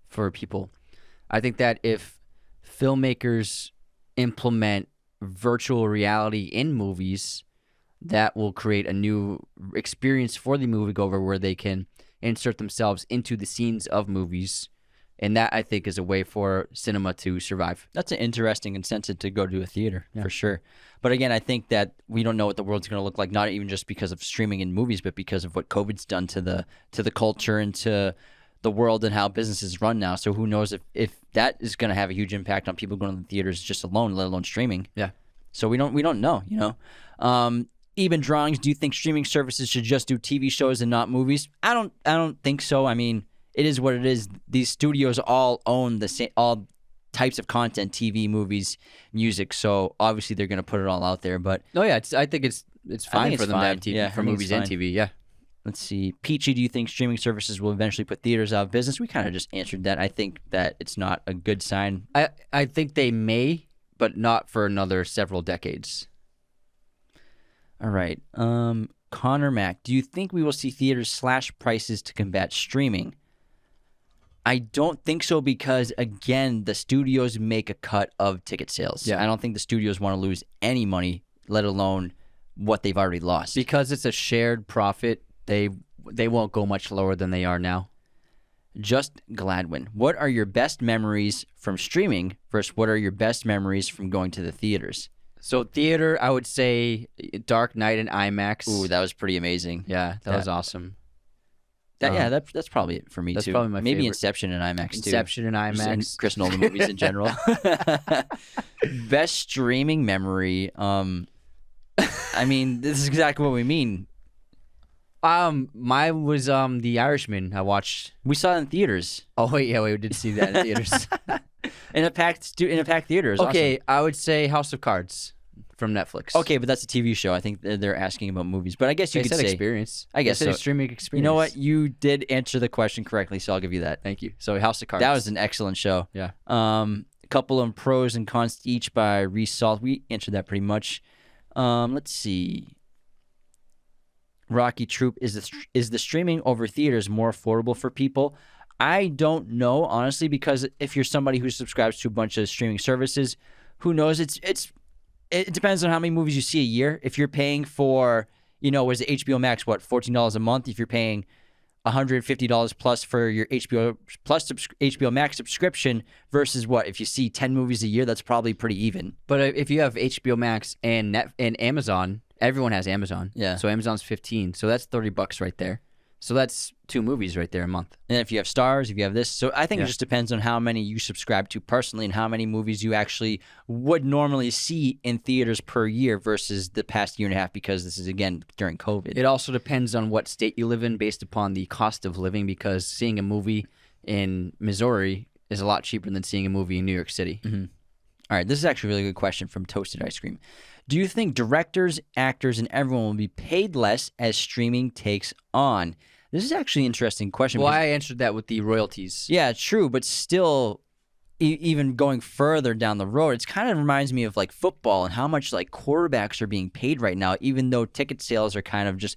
for people. I think that if filmmakers implement virtual reality in movies, that will create a new experience for the moviegoer where they can insert themselves into the scenes of movies. And that, I think, is a way for cinema to survive. That's an interesting incentive to go to a theater, for sure. But again, I think that we don't know what the world's going to look like, not even just because of streaming in movies, but because of what COVID's done to the culture and to the world and how businesses run now. So who knows if that is going to have a huge impact on people going to the theaters just alone, let alone streaming. Yeah. So we don't know, you know. Even drawings, do you think streaming services should just do TV shows and not movies? I don't think so. I mean, it is what it is. These studios all own the same, all types of content, TV, movies, music. So obviously they're going to put it all out there. But I think it's fine for them to have TV, for movies and TV. Yeah. Let's see. Peachy, do you think streaming services will eventually put theaters out of business? We kind of just answered that. I think that it's not a good sign. I think they may, but not for another several decades. All right. Connor Mack, do you think we will see theaters slash prices to combat streaming? I don't think so because, again, the studios make a cut of ticket sales. Yeah. I don't think the studios want to lose any money, let alone what they've already lost. Because it's a shared profit, they won't go much lower than they are now. Just Gladwin, what are your best memories from streaming versus what are your best memories from going to the theaters? So theater, I would say Dark Knight and IMAX. Ooh, that was pretty amazing. Yeah, that was awesome. That's probably it for me, that's too. Probably my Maybe favorite. Inception and IMAX, too. Inception and IMAX. And Chris Nolan movies in general. Best streaming memory. I mean, this is exactly what we mean. Mine was The Irishman. I watched. We saw it in theaters. Oh wait, we did see that in theaters. in a packed theater. Okay, awesome. I would say House of Cards from Netflix. Okay, but that's a TV show. I think they're asking about movies, but I guess you could say experience. I guess they said so. streaming experience. You know what? You did answer the question correctly, so I'll give you that. Thank you. So House of Cards. That was an excellent show. Yeah. A couple of pros and cons each by Reese Salt. We answered that pretty much. Let's see. Rocky Troop, is the streaming over theaters more affordable for people? I don't know, honestly, because if you're somebody who subscribes to a bunch of streaming services, who knows? It depends on how many movies you see a year. If you're paying for, was it HBO Max, $14 a month? If you're paying $150 plus for your HBO Max subscription versus if you see 10 movies a year, that's probably pretty even. But if you have HBO Max and Amazon, everyone has Amazon. Yeah. So Amazon's $15. So that's $30 right there. So that's 2 movies right there a month. And if you have Stars, if you have this. So I think it just depends on how many you subscribe to personally and how many movies you actually would normally see in theaters per year versus the past year and a half, because this is, again, during COVID. It also depends on what state you live in based upon the cost of living, because seeing a movie in Missouri is a lot cheaper than seeing a movie in New York City. Mm-hmm. All right, this is actually a really good question from Toasted Ice Cream. Do you think directors, actors, and everyone will be paid less as streaming takes on? This is actually an interesting question. Well, I answered that with the royalties. Yeah, true, but still, even going further down the road, it kind of reminds me of football and how much quarterbacks are being paid right now, even though ticket sales are kind of just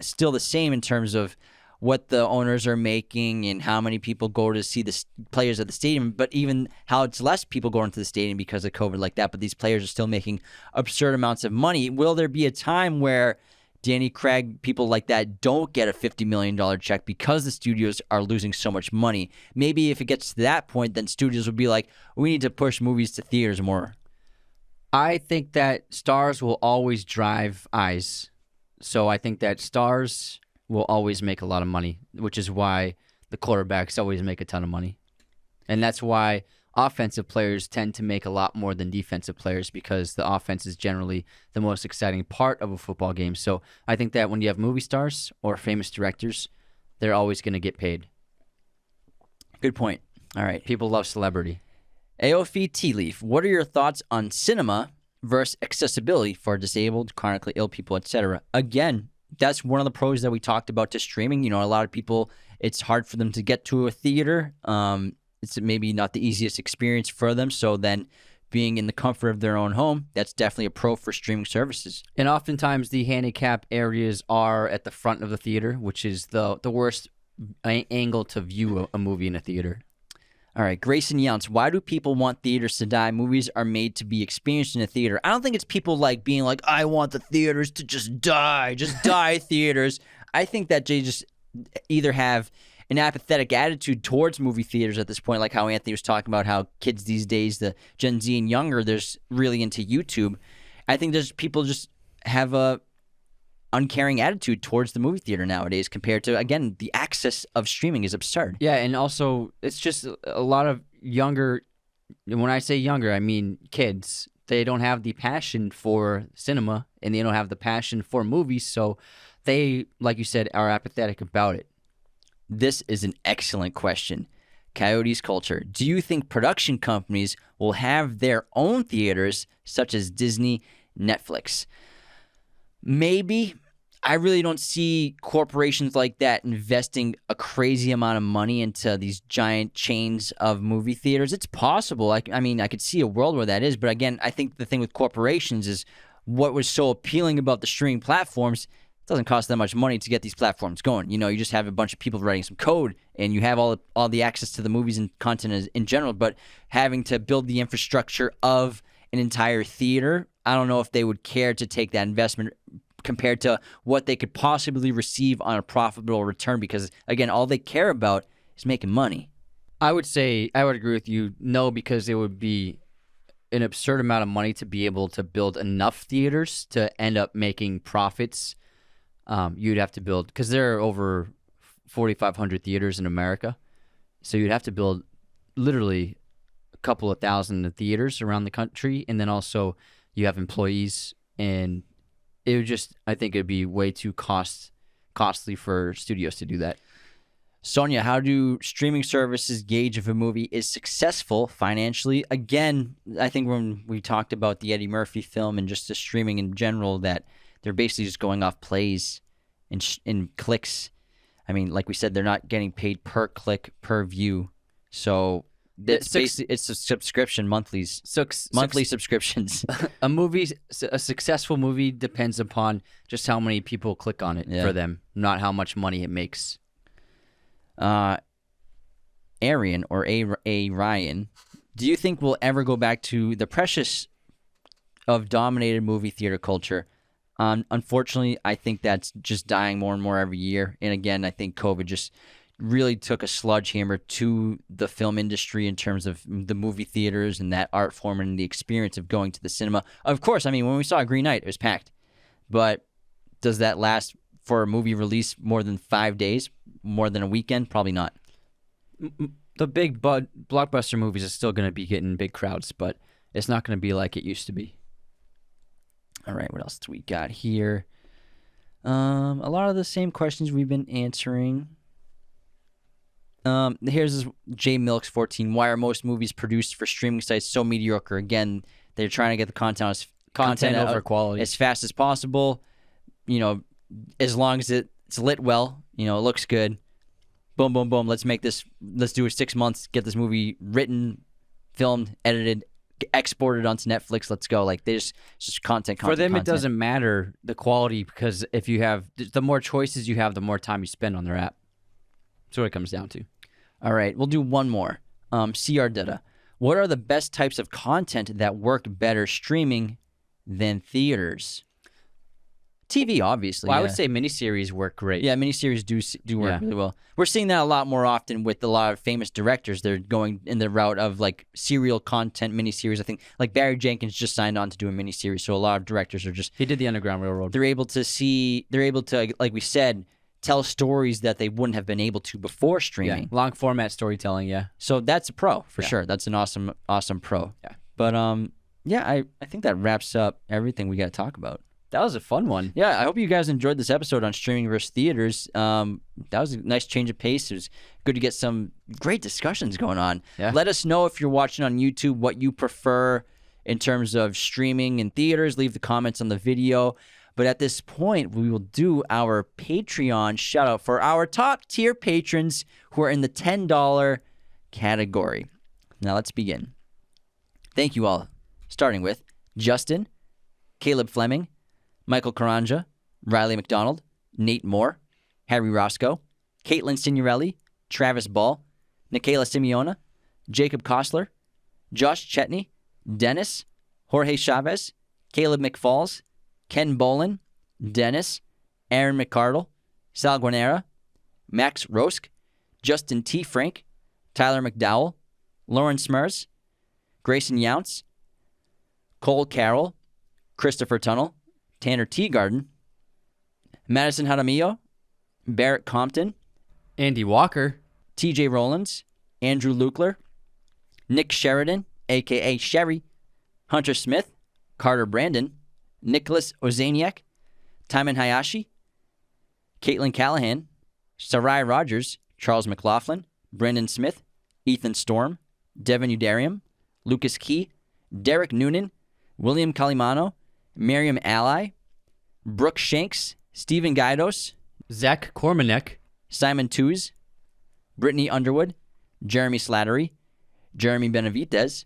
still the same in terms of what the owners are making and how many people go to see the players at the stadium, but even how it's less people going to the stadium because of COVID like that, but these players are still making absurd amounts of money. Will there be a time where Danny Craig, people like that, don't get a $50 million check because the studios are losing so much money? Maybe if it gets to that point, then studios will be like, we need to push movies to theaters more. I think that stars will always drive eyes. So I think that stars will always make a lot of money, which is why the quarterbacks always make a ton of money. And that's why offensive players tend to make a lot more than defensive players, because the offense is generally the most exciting part of a football game. So I think that when you have movie stars or famous directors, they're always going to get paid. Good point. All right. People love celebrity. AOFE Tea Leaf, what are your thoughts on cinema versus accessibility for disabled, chronically ill people, etc.? Again, that's one of the pros that we talked about to streaming. A lot of people, it's hard for them to get to a theater. It's maybe not the easiest experience for them. So then being in the comfort of their own home, that's definitely a pro for streaming services. And oftentimes the handicap areas are at the front of the theater, which is the worst angle to view a movie in a theater. All right, Grayson Younts, why do people want theaters to die? Movies are made to be experienced in a theater. I don't think it's people like being like, I want the theaters to just die theaters. I think that they just either have an apathetic attitude towards movie theaters at this point, like how Anthony was talking about how kids these days, the Gen Z and younger, there's really into YouTube. I think there's people just have a uncaring attitude towards the movie theater nowadays compared to, again, the access of streaming is absurd. Yeah, and also it's just a lot of younger, when I say younger, I mean kids. They don't have the passion for cinema and they don't have the passion for movies, so they, like you said, are apathetic about it. This is an excellent question. Coyotes Culture. Do you think production companies will have their own theaters, such as Disney, Netflix? Maybe. I really don't see corporations like that investing a crazy amount of money into these giant chains of movie theaters. It's possible. I mean, I could see a world where that is. But again, I think the thing with corporations is what was so appealing about the streaming platforms. It doesn't cost that much money to get these platforms going. You know, you just have a bunch of people writing some code and you have all the access to the movies and content in general. But having to build the infrastructure of an entire theater, I don't know if they would care to take that investment compared to what they could possibly receive on a profitable return, because again, all they care about is making money. I would agree with you. No, because it would be an absurd amount of money to be able to build enough theaters to end up making profits. You'd have to build, because there are over 4,500 theaters in America, so you'd have to build literally a couple of thousand theaters around the country, and then also you have employees, and it would just, I think it'd be way too costly for studios to do that. Sonia, how do streaming services gauge if a movie is successful financially? Again, I think when we talked about the Eddie Murphy film and just the streaming in general, that they're basically just going off plays and clicks. I mean, like we said, they're not getting paid per click, per view. So it's a subscription, monthly subscriptions. A successful movie depends upon just how many people click on it for them, not how much money it makes. Arian or A Ryan, do you think we'll ever go back to the precious of dominated movie theater culture? Unfortunately, I think that's just dying more and more every year. And again, I think COVID just really took a sledgehammer to the film industry in terms of the movie theaters and that art form and the experience of going to the cinema. Of course, I mean, when we saw Greenlit, it was packed. But does that last for a movie release more than 5 days, more than a weekend? Probably not. The big blockbuster movies are still going to be getting big crowds, but it's not going to be like it used to be. All right, what else do we got here? A lot of the same questions we've been answering. Here's J Milks 14. Why are most movies produced for streaming sites so mediocre? Again, they're trying to get the content over quality as fast as possible. You know, as long as it's lit well, you know, it looks good. Boom, boom, boom. Let's make this. Let's do it 6 months. Get this movie written, filmed, edited, exported onto Netflix. Let's go. Like, there's just content. For them, content. It doesn't matter the quality, because if you have the more choices you have, the more time you spend on their app. That's what it comes down to. All right, we'll do one more. CR Data. What are the best types of content that work better streaming than theaters? TV, obviously. Well, I would say miniseries work great. Yeah, miniseries do work really well. We're seeing that a lot more often with a lot of famous directors. They're going in the route of like serial content miniseries. I think like Barry Jenkins just signed on to do a miniseries, so a lot of directors are just... He did the Underground Railroad. They're able to, like we said, tell stories that they wouldn't have been able to before streaming. Yeah, long format storytelling, yeah. So that's a pro for sure. That's an awesome pro. Yeah. But I think that wraps up everything we got to talk about. That was a fun one. Yeah, I hope you guys enjoyed this episode on streaming versus theaters. That was a nice change of pace. It was good to get some great discussions going on. Yeah. Let us know if you're watching on YouTube what you prefer in terms of streaming and theaters. Leave the comments on the video. But at this point, we will do our Patreon shout out for our top tier patrons who are in the $10 category. Now let's begin. Thank you all starting with Justin, Caleb Fleming, Michael Karanja, Riley McDonald, Nate Moore, Harry Roscoe, Caitlin Signorelli, Travis Ball, Nikayla Simeona, Jacob Kossler, Josh Chetney, Dennis, Jorge Chavez, Caleb McFalls, Ken Bolin, Dennis, Aaron McCardle, Sal Guanera, Max Rosk, Justin T. Frank, Tyler McDowell, Lauren Smurs, Grayson Younts, Cole Carroll, Christopher Tunnel, Tanner Teagarden, Madison Jaramillo, Barrett Compton, Andy Walker, TJ Rollins, Andrew Lukler, Nick Sheridan, a.k.a. Sherry, Hunter Smith, Carter Brandon, Nicholas Ozaniak, Timon Hayashi, Caitlin Callahan, Sarai Rogers, Charles McLaughlin, Brendan Smith, Ethan Storm, Devin Udarium, Lucas Key, Derek Noonan, William Calimano, Miriam Ally, Brooke Shanks, Stephen Guidos, Zach Kormanek, Simon Tooze, Brittany Underwood, Jeremy Slattery, Jeremy Benavidez,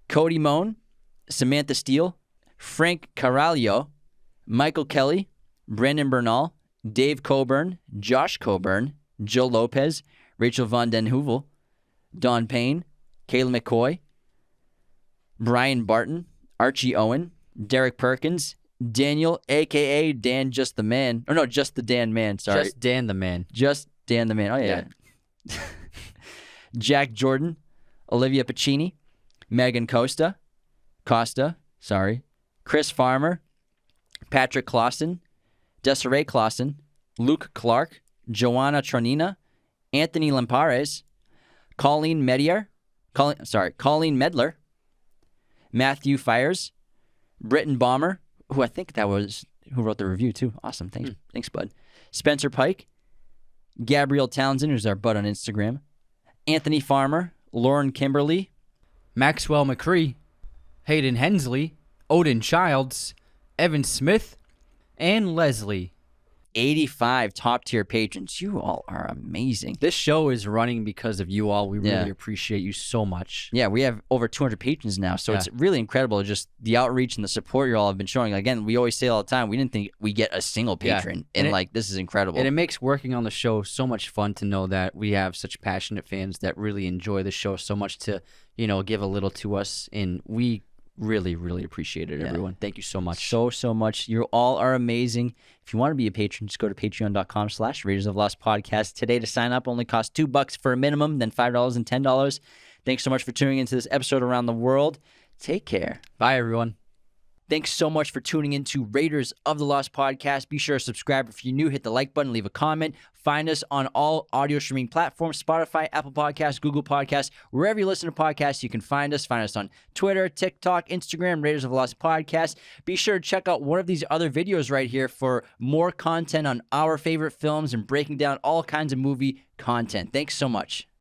Cody Moan, Samantha Steele, Frank Caralho, Michael Kelly, Brandon Bernal, Dave Coburn, Josh Coburn, Jill Lopez, Rachel Von Den Heuvel, Don Payne, Kayla McCoy, Brian Barton, Archie Owen, Derek Perkins, Daniel, a.k.a. Dan Just the Man. Or no, Just the Dan Man, sorry. Just Dan the Man. Just Dan the Man. Oh, yeah. Jack Jordan, Olivia Pacini, Megan Costa, Chris Farmer, Patrick Clausen, Desiree Clausen, Luke Clark, Joanna Tronina, Anthony Lampares, Colleen Medler, Matthew Fires, Britton Bomber, who I think that was who wrote the review too. Awesome. Thanks, bud. Spencer Pike, Gabrielle Townsend, who's our bud on Instagram, Anthony Farmer, Lauren Kimberly, Maxwell McCree, Hayden Hensley, Odin Childs, Evan Smith, and Leslie. 85 top-tier patrons. You all are amazing. This show is running because of you all. We really Yeah. appreciate you so much. Yeah, we have over 200 patrons now, so it's really incredible just the outreach and the support you all have been showing. Again, we always say all the time, we didn't think we get a single patron, And and it- this is incredible. And it makes working on the show so much fun to know that we have such passionate fans that really enjoy the show so much to, give a little to us. And we really, really appreciate it, everyone. Thank you so much. so much. You all are amazing. If you want to be a patron, just go to patreon.com/Raiders of Lost Podcast today to sign up. Only costs $2 for a minimum, then $5 and $10. Thanks so much for tuning into this episode around the world. Take care. Bye, everyone. Thanks so much for tuning into Raiders of the Lost Podcast. Be sure to subscribe if you're new. Hit the like button, leave a comment. Find us on all audio streaming platforms, Spotify, Apple Podcasts, Google Podcasts. Wherever you listen to podcasts, you can find us. Find us on Twitter, TikTok, Instagram, Raiders of the Lost Podcast. Be sure to check out one of these other videos right here for more content on our favorite films and breaking down all kinds of movie content. Thanks so much.